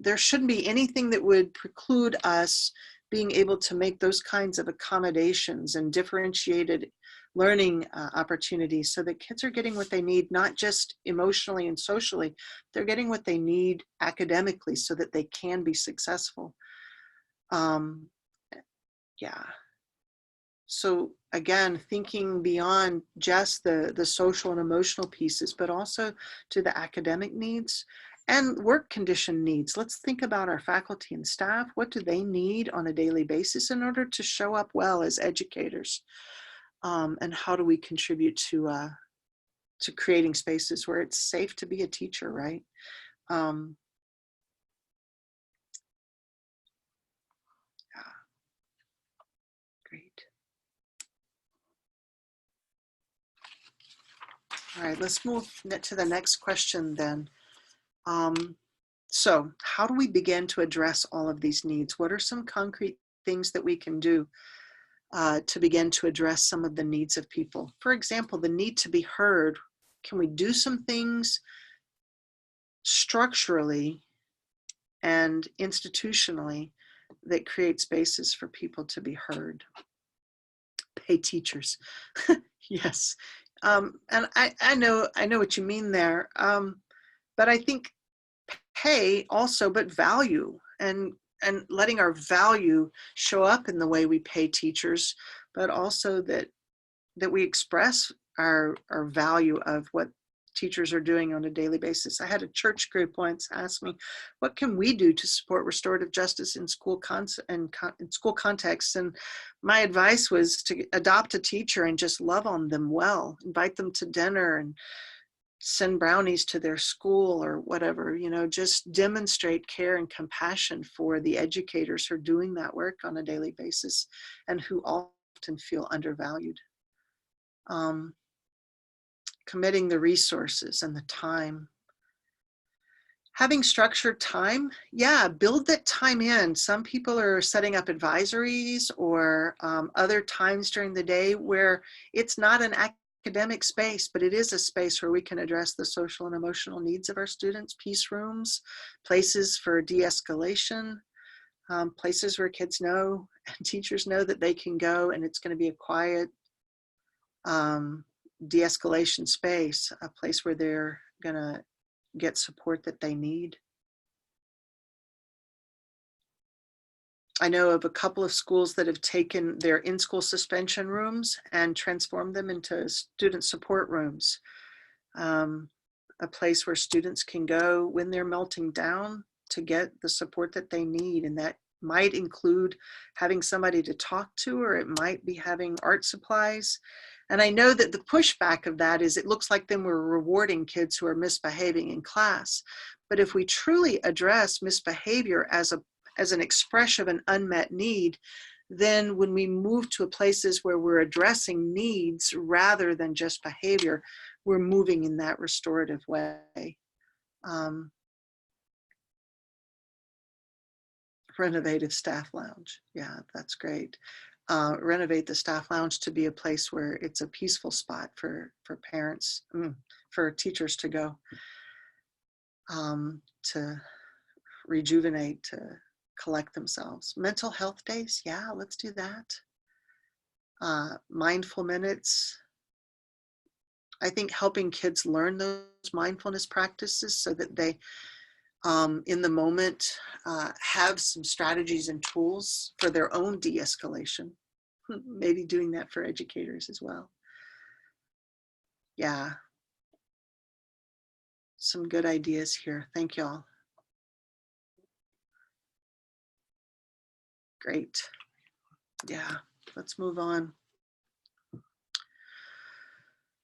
There shouldn't be anything that would preclude us being able to make those kinds of accommodations and differentiated learning opportunities so that kids are getting what they need, not just emotionally and socially, they're getting what they need academically so that they can be successful. Yeah. So again, thinking beyond just the social and emotional pieces, but also to the academic needs and work condition needs. Let's think about our faculty and staff. What do they need on a daily basis in order to show up well as educators? And how do we contribute to creating spaces where it's safe to be a teacher, right? Yeah. Great. All right, let's move to the next question then. So how do we begin to address all of these needs? What are some concrete things that we can do to begin to address some of the needs of people? For example, the need to be heard. Can we do some things structurally and institutionally that create spaces for people to be heard? Pay teachers. Yes. And I know what you mean there. But I think pay also, but value and letting our value show up in the way we pay teachers, but also that we express our value of what teachers are doing on a daily basis. I had a church group once ask me, what can we do to support restorative justice in school school contexts? And my advice was to adopt a teacher and just love on them well, invite them to dinner and send brownies to their school or whatever, you know, just demonstrate care and compassion for the educators who are doing that work on a daily basis and who often feel undervalued. Committing the resources and the time. Having structured time, yeah, build that time in. Some people are setting up advisories or other times during the day where it's not an academic space, but it is a space where we can address the social and emotional needs of our students, peace rooms, places for de-escalation, places where kids know and teachers know that they can go and it's going to be a quiet de-escalation space, a place where they're going to get support that they need. I know of a couple of schools that have taken their in-school suspension rooms and transformed them into student support rooms, a place where students can go when they're melting down to get the support that they need. And that might include having somebody to talk to, or it might be having art supplies. And I know that the pushback of that is it looks like then we're rewarding kids who are misbehaving in class. But if we truly address misbehavior as an expression of an unmet need, then when we move to places where we're addressing needs rather than just behavior, we're moving in that restorative way. Renovative staff lounge. Yeah, that's great. Renovate the staff lounge to be a place where it's a peaceful spot for parents, for teachers to go, to rejuvenate, to collect themselves. Mental health days, yeah, let's do that. Mindful minutes. I think helping kids learn those mindfulness practices so that they, in the moment, have some strategies and tools for their own de-escalation. Maybe doing that for educators as well. Yeah. Some good ideas here. Thank y'all. Great. Yeah, let's move on.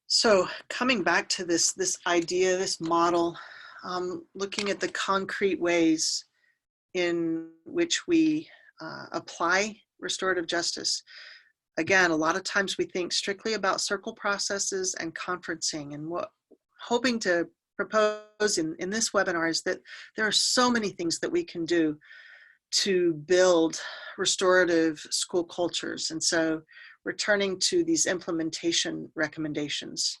So coming back to this idea, this model, looking at the concrete ways in which we apply restorative justice. again, a lot of times we think strictly about circle processes and conferencing, and what hoping to propose in this webinar is that there are so many things that we can do to build restorative school cultures. And so we're turning to these implementation recommendations,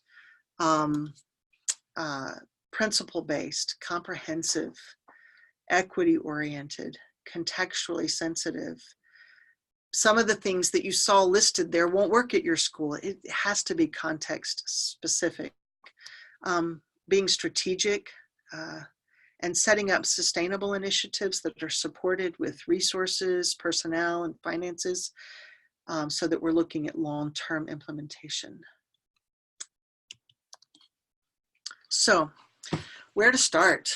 principle-based, comprehensive, equity-oriented, contextually sensitive. Some of the things that you saw listed there won't work at your school. It has to be context specific. Being strategic and setting up sustainable initiatives that are supported with resources, personnel, and finances, so that we're looking at long-term implementation. So, where to start?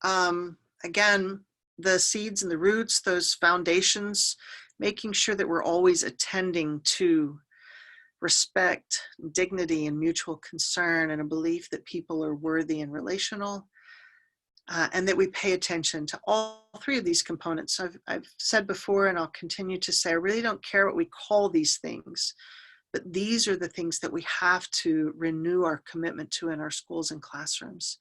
Again, the seeds and the roots, those foundations, making sure that we're always attending to respect, dignity, and mutual concern, and a belief that people are worthy and relational, and that we pay attention to all three of these components. I've said before, and I'll continue to say, I really don't care what we call these things, but these are the things that we have to renew our commitment to in our schools and classrooms.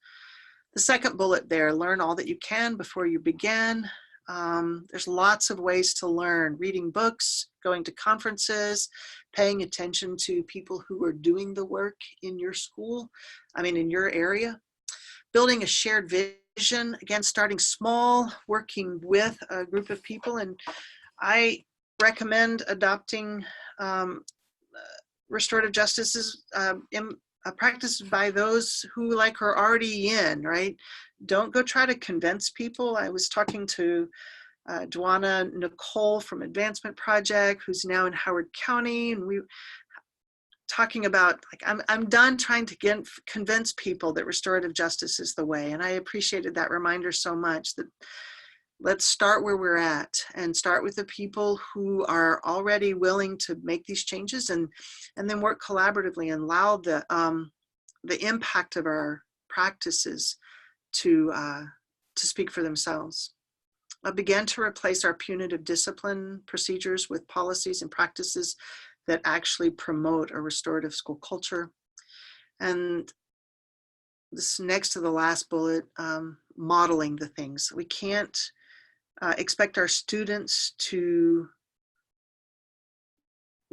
The second bullet there, learn all that you can before you begin. There's lots of ways to learn: reading books, going to conferences, paying attention to people who are doing the work in your school, in your area. Building a shared vision, again, starting small, working with a group of people. And I recommend adopting restorative justice as practiced by those who are already in, right? Don't go try to convince people. I was talking to Dwana Nicole from Advancement Project, who's now in Howard County, and we talking about, I'm done trying to convince people that restorative justice is the way. And I appreciated that reminder so much, that let's start where we're at and start with the people who are already willing to make these changes, and then work collaboratively and allow the impact of our practices to speak for themselves. I began to replace our punitive discipline procedures with policies and practices that actually promote a restorative school culture. And this next to the last bullet, modeling the things. We can't expect our students to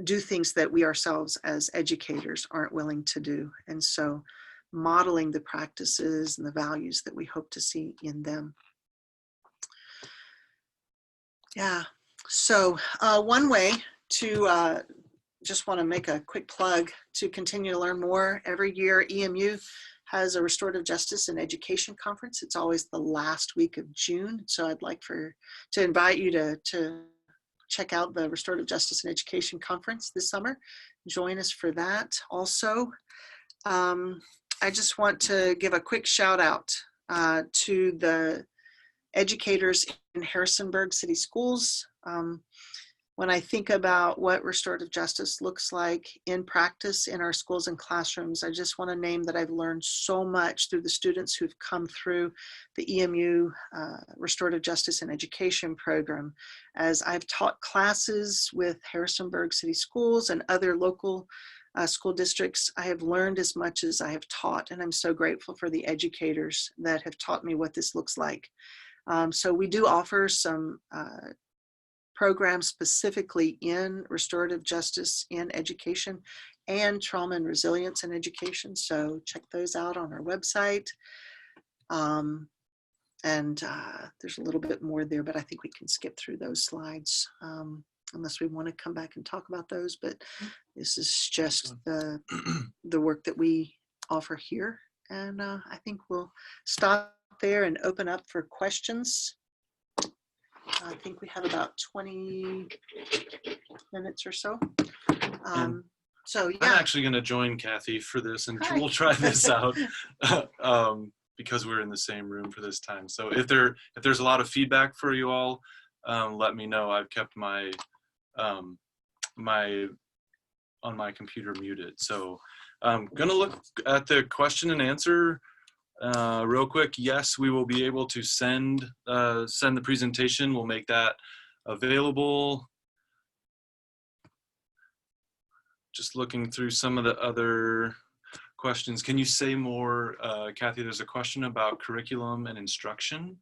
do things that we ourselves as educators aren't willing to do. And so modeling the practices and the values that we hope to see in them. Yeah, so one way to, just want to make a quick plug to continue to learn more. Every year EMU has a Restorative Justice and Education Conference. It's always the last week of June. So I'd like to invite you to check out the Restorative Justice and Education Conference this summer. Join us for that. Also, I just want to give a quick shout out to the educators in Harrisonburg City Schools. When I think about what restorative justice looks like in practice in our schools and classrooms, I just want to name that I've learned so much through the students who've come through the EMU Restorative Justice and Education program. As I've taught classes with Harrisonburg City Schools and other local school districts, I have learned as much as I have taught, and I'm so grateful for the educators that have taught me what this looks like. So we do offer some programs specifically in restorative justice in education and trauma and resilience in education. So check those out on our website. There's a little bit more there, but I think we can skip through those slides unless we want to come back and talk about those. But this is just the work that we offer here. And I think we'll stop there and open up for questions. I think we have about 20 minutes or so. So yeah. I'm actually going to join Kathy for this, and Hi. we'll try this out because we're in the same room for this time. So if there's a lot of feedback for you all, let me know. I've kept my on my computer muted. So I'm gonna look at the question and answer real quick. Yes, we will be able to send the presentation. We'll make that available. just looking through some of the other questions. Can you say more, Kathy? There's a question about curriculum and instruction.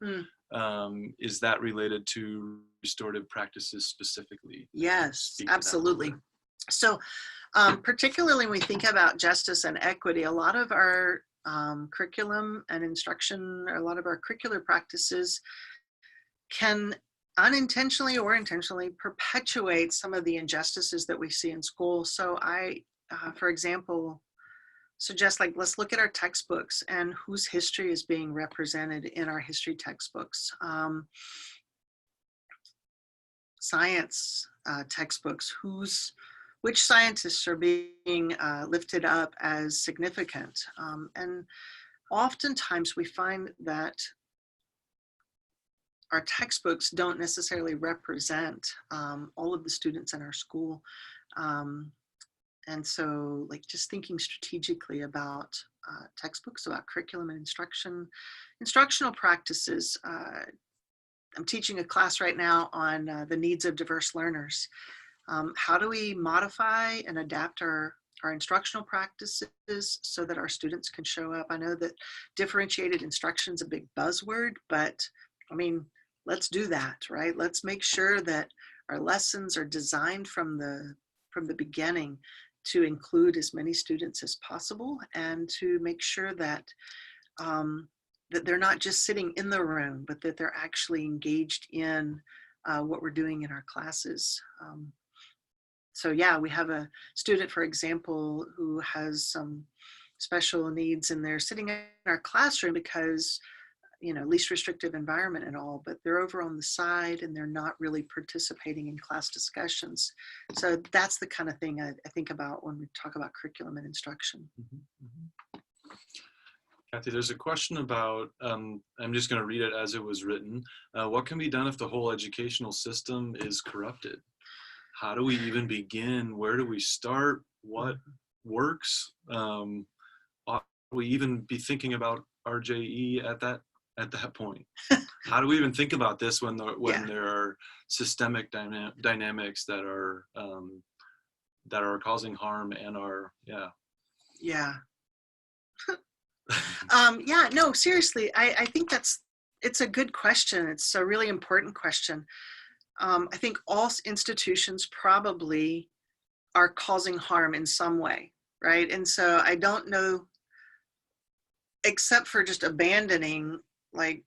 Is that related to restorative practices specifically? Yes, absolutely. So particularly when we think about justice and equity, a lot of our curriculum and instruction, or a lot of our curricular practices can unintentionally or intentionally perpetuate some of the injustices that we see in school. So I, for example, suggest, like, let's look at our textbooks and whose history is being represented in our history textbooks. Science textbooks, which scientists are being lifted up as significant. And oftentimes we find that our textbooks don't necessarily represent all of the students in our school. And so, like, just thinking strategically about textbooks, about curriculum and instructional practices. I'm teaching a class right now on the needs of diverse learners. How do we modify and adapt our instructional practices so that our students can show up? I know that differentiated instruction is a big buzzword, but I mean, let's do that, right? Let's make sure that our lessons are designed from the beginning to include as many students as possible, and to make sure that that they're not just sitting in the room, but that they're actually engaged in what we're doing in our classes. So yeah, we have a student, for example, who has some special needs, and they're sitting in our classroom because, you know, least restrictive environment and all, but they're over on the side and they're not really participating in class discussions. So that's the kind of thing I think about when we talk about curriculum and instruction. Kathy, there's a question about, I'm just going to read it as it was written. What can be done if the whole educational system is corrupted? How do we even begin? Where do we start? What works? Ought we even be thinking about RJE at that point? How do we even think about this when there are systemic dynamics that are causing harm and are Yeah. No, seriously, I think it's a good question. It's a really important question. I think all institutions probably are causing harm in some way, right? And so I don't know, except for just abandoning, like,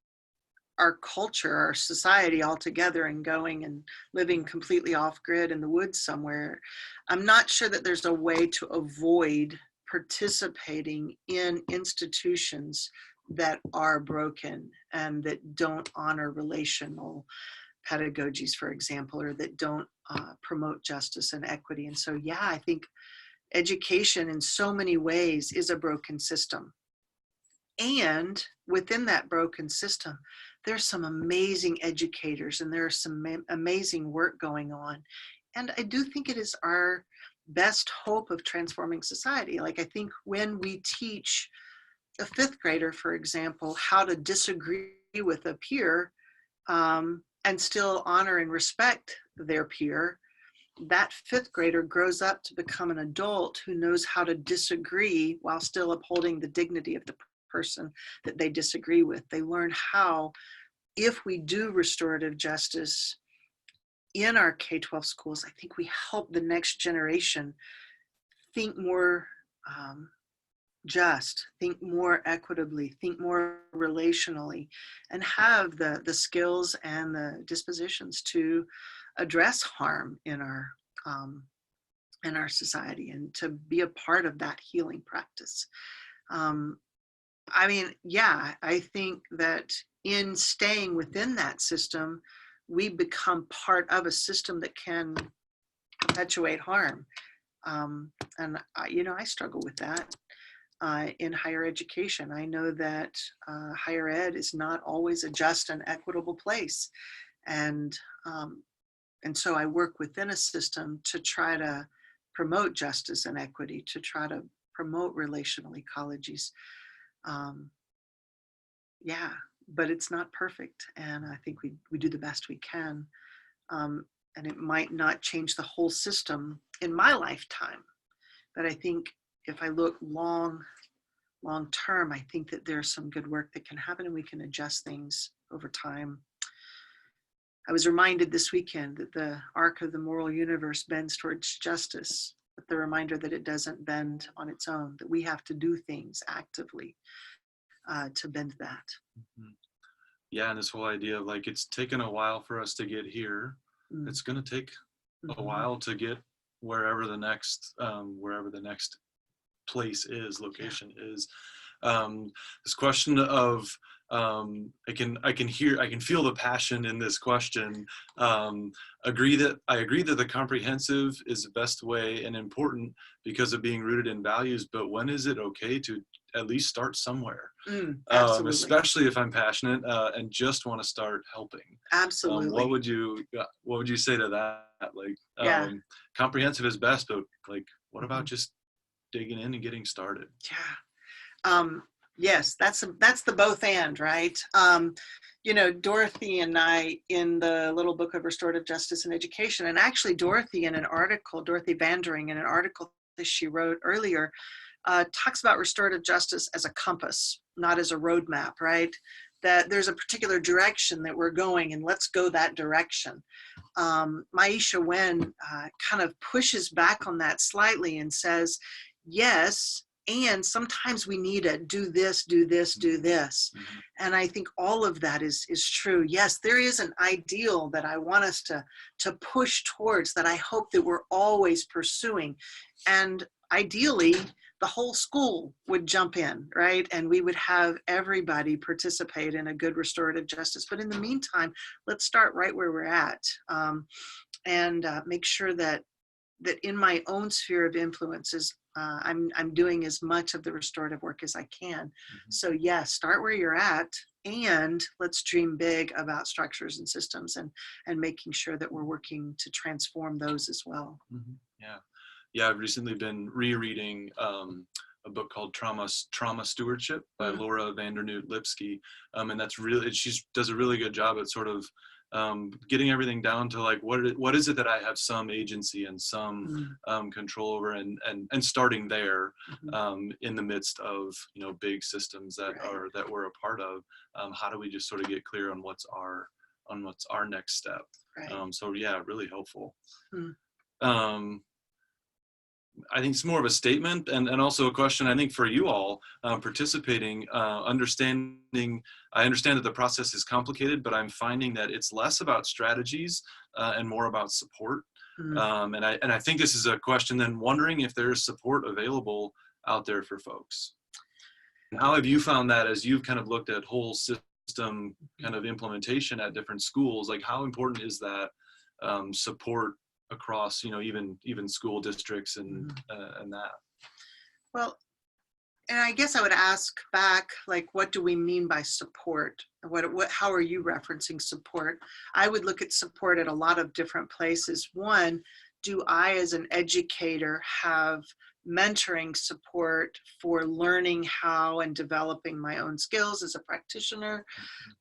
our culture, our society altogether, and going and living completely off grid in the woods somewhere, I'm not sure that there's a way to avoid participating in institutions that are broken and that don't honor relational pedagogies, for example, or that don't promote justice and equity. And so, yeah, I think education in so many ways is a broken system. And within that broken system, there's some amazing educators and there's some amazing work going on. And I do think it is our best hope of transforming society. Like, I think when we teach a fifth grader, for example, how to disagree with a peer and still honor and respect their peer, that fifth grader grows up to become an adult who knows how to disagree while still upholding the dignity of the person that they disagree with. They learn how, if we do restorative justice in our K-12 schools, I think we help the next generation think more just, think more equitably, think more relationally, and have the skills and the dispositions to address harm in our society, and to be a part of that healing practice. I mean, yeah, I think that in staying within that system, we become part of a system that can perpetuate harm. And I struggle with that in higher education. I know that higher ed is not always a just and equitable place. And so I work within a system to try to promote justice and equity, to try to promote relational ecologies. But it's not perfect. And I think we do the best we can. And it might not change the whole system in my lifetime, But I think if I look long term, I think that there's some good work that can happen and we can adjust things over time. I was reminded this weekend that the arc of the moral universe bends towards justice, but the reminder that it doesn't bend on its own, that we have to do things actively to bend that. Mhm. Yeah, and this whole idea of like it's taken a while for us to get here. Mm. It's going to take a Mhm. while to get wherever the next place is, location is. This question of I can feel the passion in this question. I agree that the comprehensive is the best way and important because of being rooted in values. But when is it okay to at least start somewhere? Absolutely. Especially if I'm passionate and just want to start helping. Absolutely. What would you say to that? Like, Yeah. comprehensive is best, but like, what about just digging in and getting started? Yeah. Yes, that's the both and, right? Dorothy and I in the little book of Restorative Justice and Education, and actually Dorothy Vandering in an article that she wrote earlier, talks about restorative justice as a compass, not as a roadmap, right? That there's a particular direction that we're going and let's go that direction. Maisha Wen kind of pushes back on that slightly and says, yes, and sometimes we need to do this, do this, do this. Mm-hmm. And I think all of that is true. Yes, there is an ideal that I want us to push towards, that I hope that we're always pursuing. And ideally, the whole school would jump in, right? And we would have everybody participate in a good restorative justice. But in the meantime, let's start right where we're at, and make sure that in my own sphere of influences, I'm doing as much of the restorative work as I can. Mm-hmm. So yes, start where you're at, and let's dream big about structures and systems, and making sure that we're working to transform those as well. Mm-hmm. Yeah, I've recently been rereading a book called Trauma Stewardship by Laura Vandernoot Lipsky, and that's really, she does a really good job at sort of getting everything down to like what is it that I have some agency and some control over, and starting there in the midst of big systems that we're a part of. How do we just sort of get clear on what's our next step? Right. So yeah, really helpful. I think it's more of a statement and also a question, I think, for you all participating, understanding. I understand that the process is complicated, but I'm finding that it's less about strategies and more about support. And I think this is a question then, wondering if there's support available out there for folks. And how have you found that as you've kind of looked at whole system kind of implementation at different schools? Like, how important is that support across even school districts and that? Well, and I guess I would ask back, like, what do we mean by support? How are you referencing support? I would look at support at a lot of different places. One, do I as an educator have mentoring support for learning how and developing my own skills as a practitioner?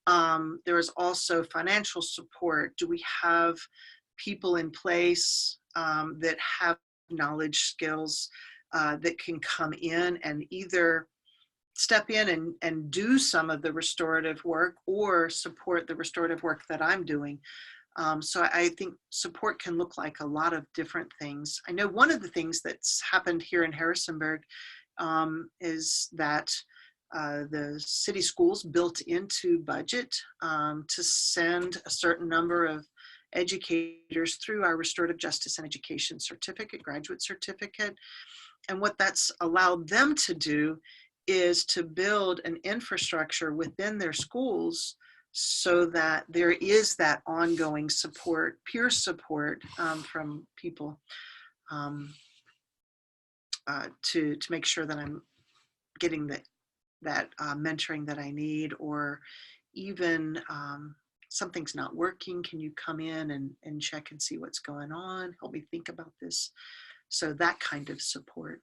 There is also financial support. Do we have people in place that have knowledge, skills that can come in and either step in and do some of the restorative work or support the restorative work that I'm doing? So I think support can look like a lot of different things. I know one of the things that's happened here in Harrisonburg is that the city schools built into budget to send a certain number of educators through our Restorative Justice and Education certificate, graduate certificate. And what that's allowed them to do is to build an infrastructure within their schools so that there is that ongoing support, peer support from people to make sure that I'm getting that mentoring that I need, or even something's not working, can you come in and check and see what's going on, help me think about this? So that kind of support.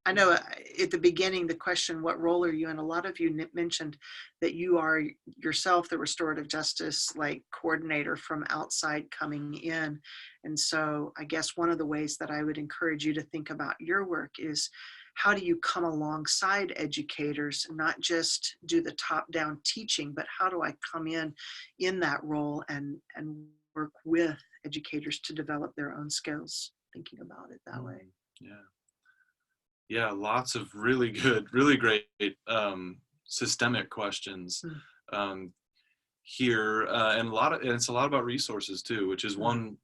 I know at the beginning, the question, what role are you in? A lot of you mentioned that you are yourself the restorative justice like coordinator from outside coming in. And so I guess one of the ways that I would encourage you to think about your work is how do you come alongside educators, not just do the top-down teaching, but how do I come in that role and work with educators to develop their own skills, thinking about it that way. Yeah. Yeah, lots of really good, really great systemic questions here, and it's a lot about resources too, which is one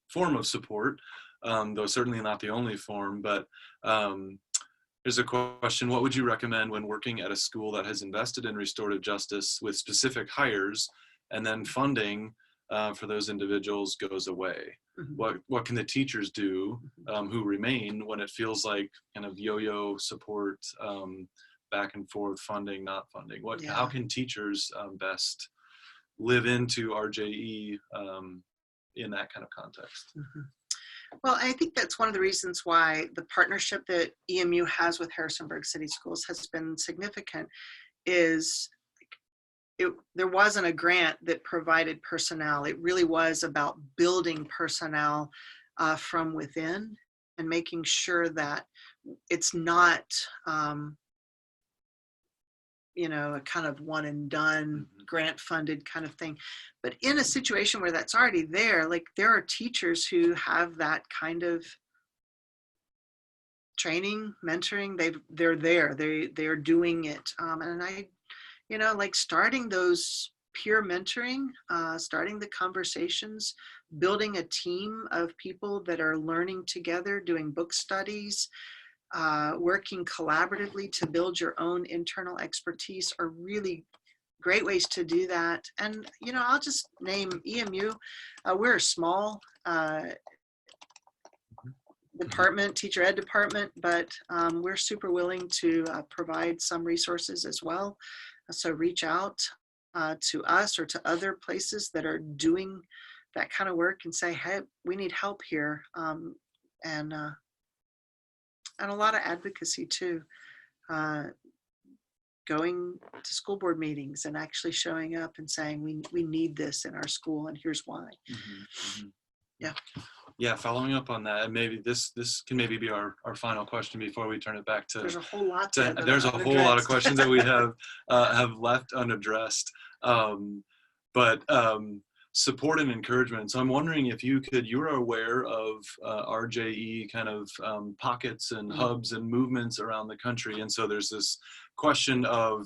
form of support, though certainly not the only form. But there's a question: what would you recommend when working at a school that has invested in restorative justice with specific hires, and then funding for those individuals goes away? What can the teachers do who remain when it feels like kind of yo-yo support, back and forth, funding, not funding? How can teachers best live into RJE in that kind of context? Well, I think that's one of the reasons why the partnership that EMU has with Harrisonburg City Schools has been significant. There wasn't a grant that provided personnel. It really was about building personnel from within and making sure that it's not, a kind of one and done grant funded kind of thing. But in a situation where that's already there, like there are teachers who have that kind of training, mentoring, they're there, they're doing it. And I, like starting those peer mentoring, starting the conversations, building a team of people that are learning together, doing book studies, working collaboratively to build your own internal expertise are really great ways to do that. And, I'll just name EMU. We're a small department, teacher ed department, but we're super willing to provide some resources as well. So reach out to us or to other places that are doing that kind of work and say, hey, we need help here. And a lot of advocacy too. Going to school board meetings and actually showing up and saying, we need this in our school and here's why. Yeah, following up on that, and maybe this can maybe be our final question before we turn it back to. There's a whole lot. There's a whole lot of questions that we have left unaddressed, but support and encouragement. So I'm wondering if you're aware of RJE kind of pockets and hubs and movements around the country, and so there's this question of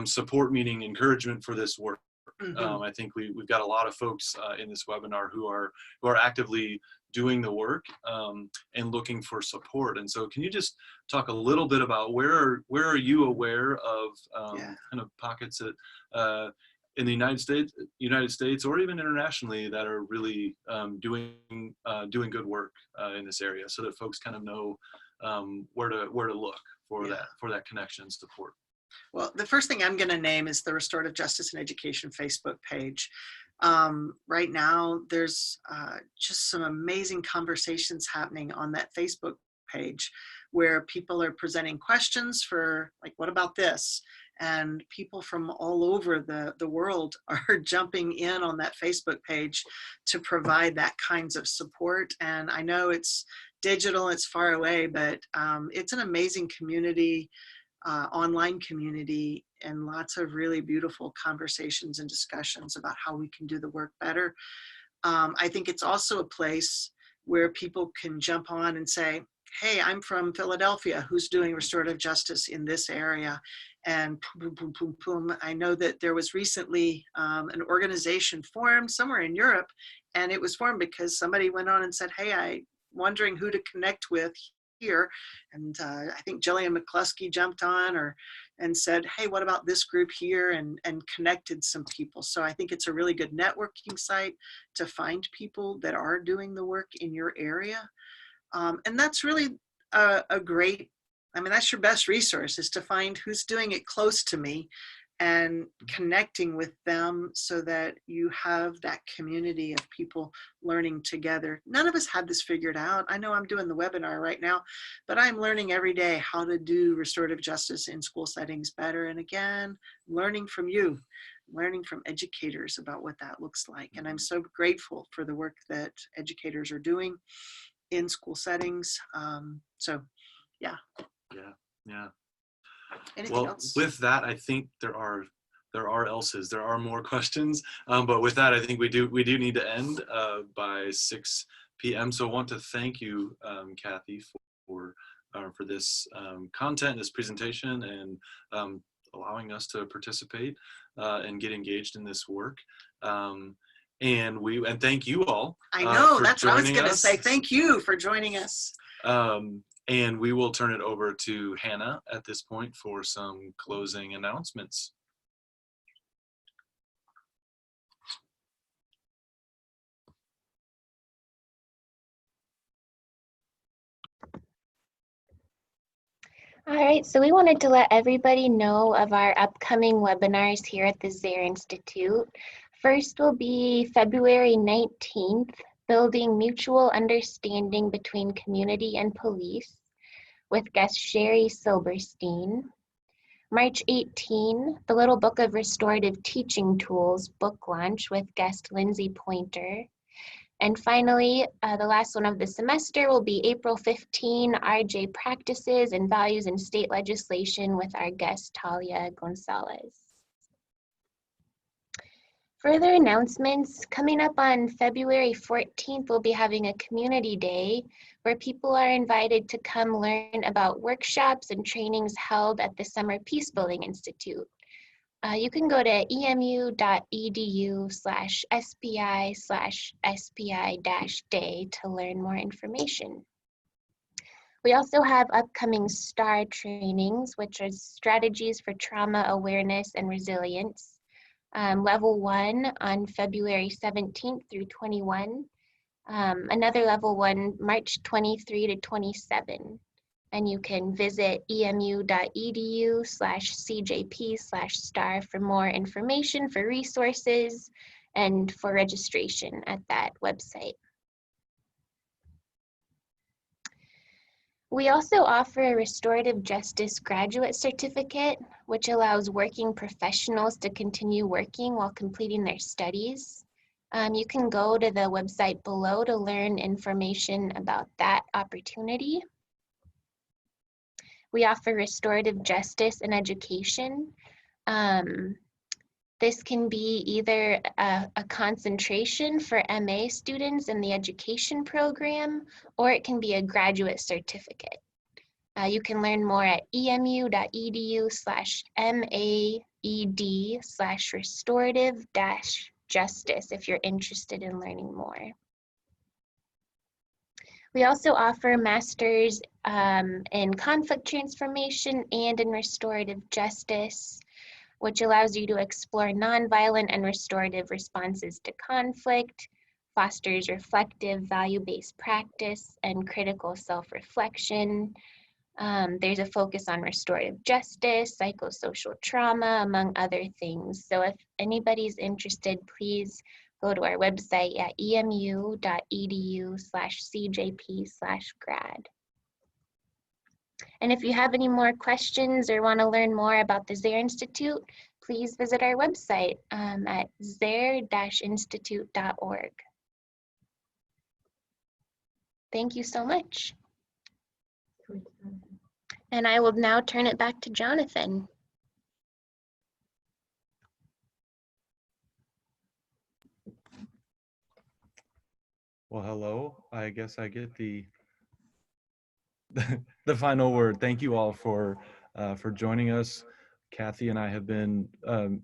support meaning encouragement for this work. I think we've got a lot of folks in this webinar who are actively doing the work and looking for support. And so can you just talk a little bit about where are you aware of kind of pockets that in the United States or even internationally that are really doing good work in this area, so that folks kind of know where to look for that connection and support? Well, the first thing I'm going to name is the Restorative Justice and Education Facebook page. Right now, there's just some amazing conversations happening on that Facebook page where people are presenting questions for, like, what about this? And people from all over the world are jumping in on that Facebook page to provide that kinds of support. And I know it's digital, it's far away, but it's an amazing community, online community, and lots of really beautiful conversations and discussions about how we can do the work better. I think it's also a place where people can jump on and say, hey, I'm from Philadelphia, who's doing restorative justice in this area? And boom, boom, boom, boom. I know that there was recently an organization formed somewhere in Europe, and it was formed because somebody went on and said, hey, I'm wondering who to connect with here. And I think Jillian McCluskey jumped on and said, hey, what about this group here? And connected some people. So I think it's a really good networking site to find people that are doing the work in your area. And that's really a great, I mean, that's your best resource, is to find who's doing it close to me and connecting with them so that you have that community of people learning together. None of us had this figured out. I know I'm doing the webinar right now, but I'm learning every day how to do restorative justice in school settings better. And again, learning from you, learning from educators about what that looks like. And I'm so grateful for the work that educators are doing in school settings. So yeah. Yeah. Anything Well, else? with that, I think there are more questions, but with that, I think we do need to end by 6 p.m. So I want to thank you, Kathy, for this content, this presentation, and allowing us to participate and get engaged in this work. And thank you all. I know, for that's what I was going to us. say. Thank you for joining us. And we will turn it over to Hannah at this point for some closing announcements. All right, so we wanted to let everybody know of our upcoming webinars here at the Zehr Institute. First will be February 19th, Building Mutual Understanding Between Community and Police, with guest Sherry Silberstein. March 18, The Little Book of Restorative Teaching Tools book launch with guest Lindsay Pointer. And finally, the last one of the semester will be April 15, RJ Practices and Values in State Legislation with our guest Talia Gonzalez. Further announcements, coming up on February 14th, we'll be having a community day where people are invited to come learn about workshops and trainings held at the Summer Peacebuilding Institute. You can go to emu.edu/SPI/SPI-day to learn more information. We also have upcoming STAR trainings, which are strategies for trauma awareness and resilience. Level 1 on February 17th through 21. Another level 1, March 23 to 27. And you can visit emu.edu/CJP/STAR for more information, for resources, and for registration at that website. We also offer a Restorative Justice Graduate Certificate, which allows working professionals to continue working while completing their studies. You can go to the website below to learn information about that opportunity. We offer restorative justice and education. This can be either a concentration for MA students in the education program, or it can be a graduate certificate. You can learn more at emu.edu/maed/restorative-justice if you're interested in learning more. We also offer masters in conflict transformation and in restorative justice, which allows you to explore nonviolent and restorative responses to conflict, fosters reflective, value-based practice, and critical self-reflection. There's a focus on restorative justice, psychosocial trauma, among other things. So if anybody's interested, please go to our website at emu.edu/CJP/grad. And if you have any more questions or want to learn more about the Zehr Institute, please visit our website at zehr-institute.org. Thank you so much. And I will now turn it back to Jonathan. Well, hello. I guess I get the final word. Thank you all for joining us. Kathy and I have been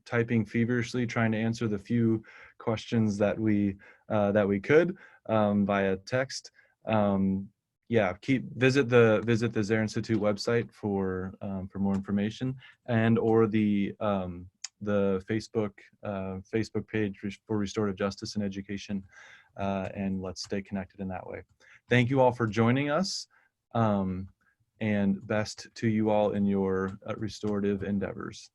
typing feverishly, trying to answer the few questions that we could via text. Yeah, visit the Zehr Institute website for more information, and or the Facebook page for Restorative Justice and Education, and let's stay connected in that way. Thank you all for joining us, and best to you all in your restorative endeavors.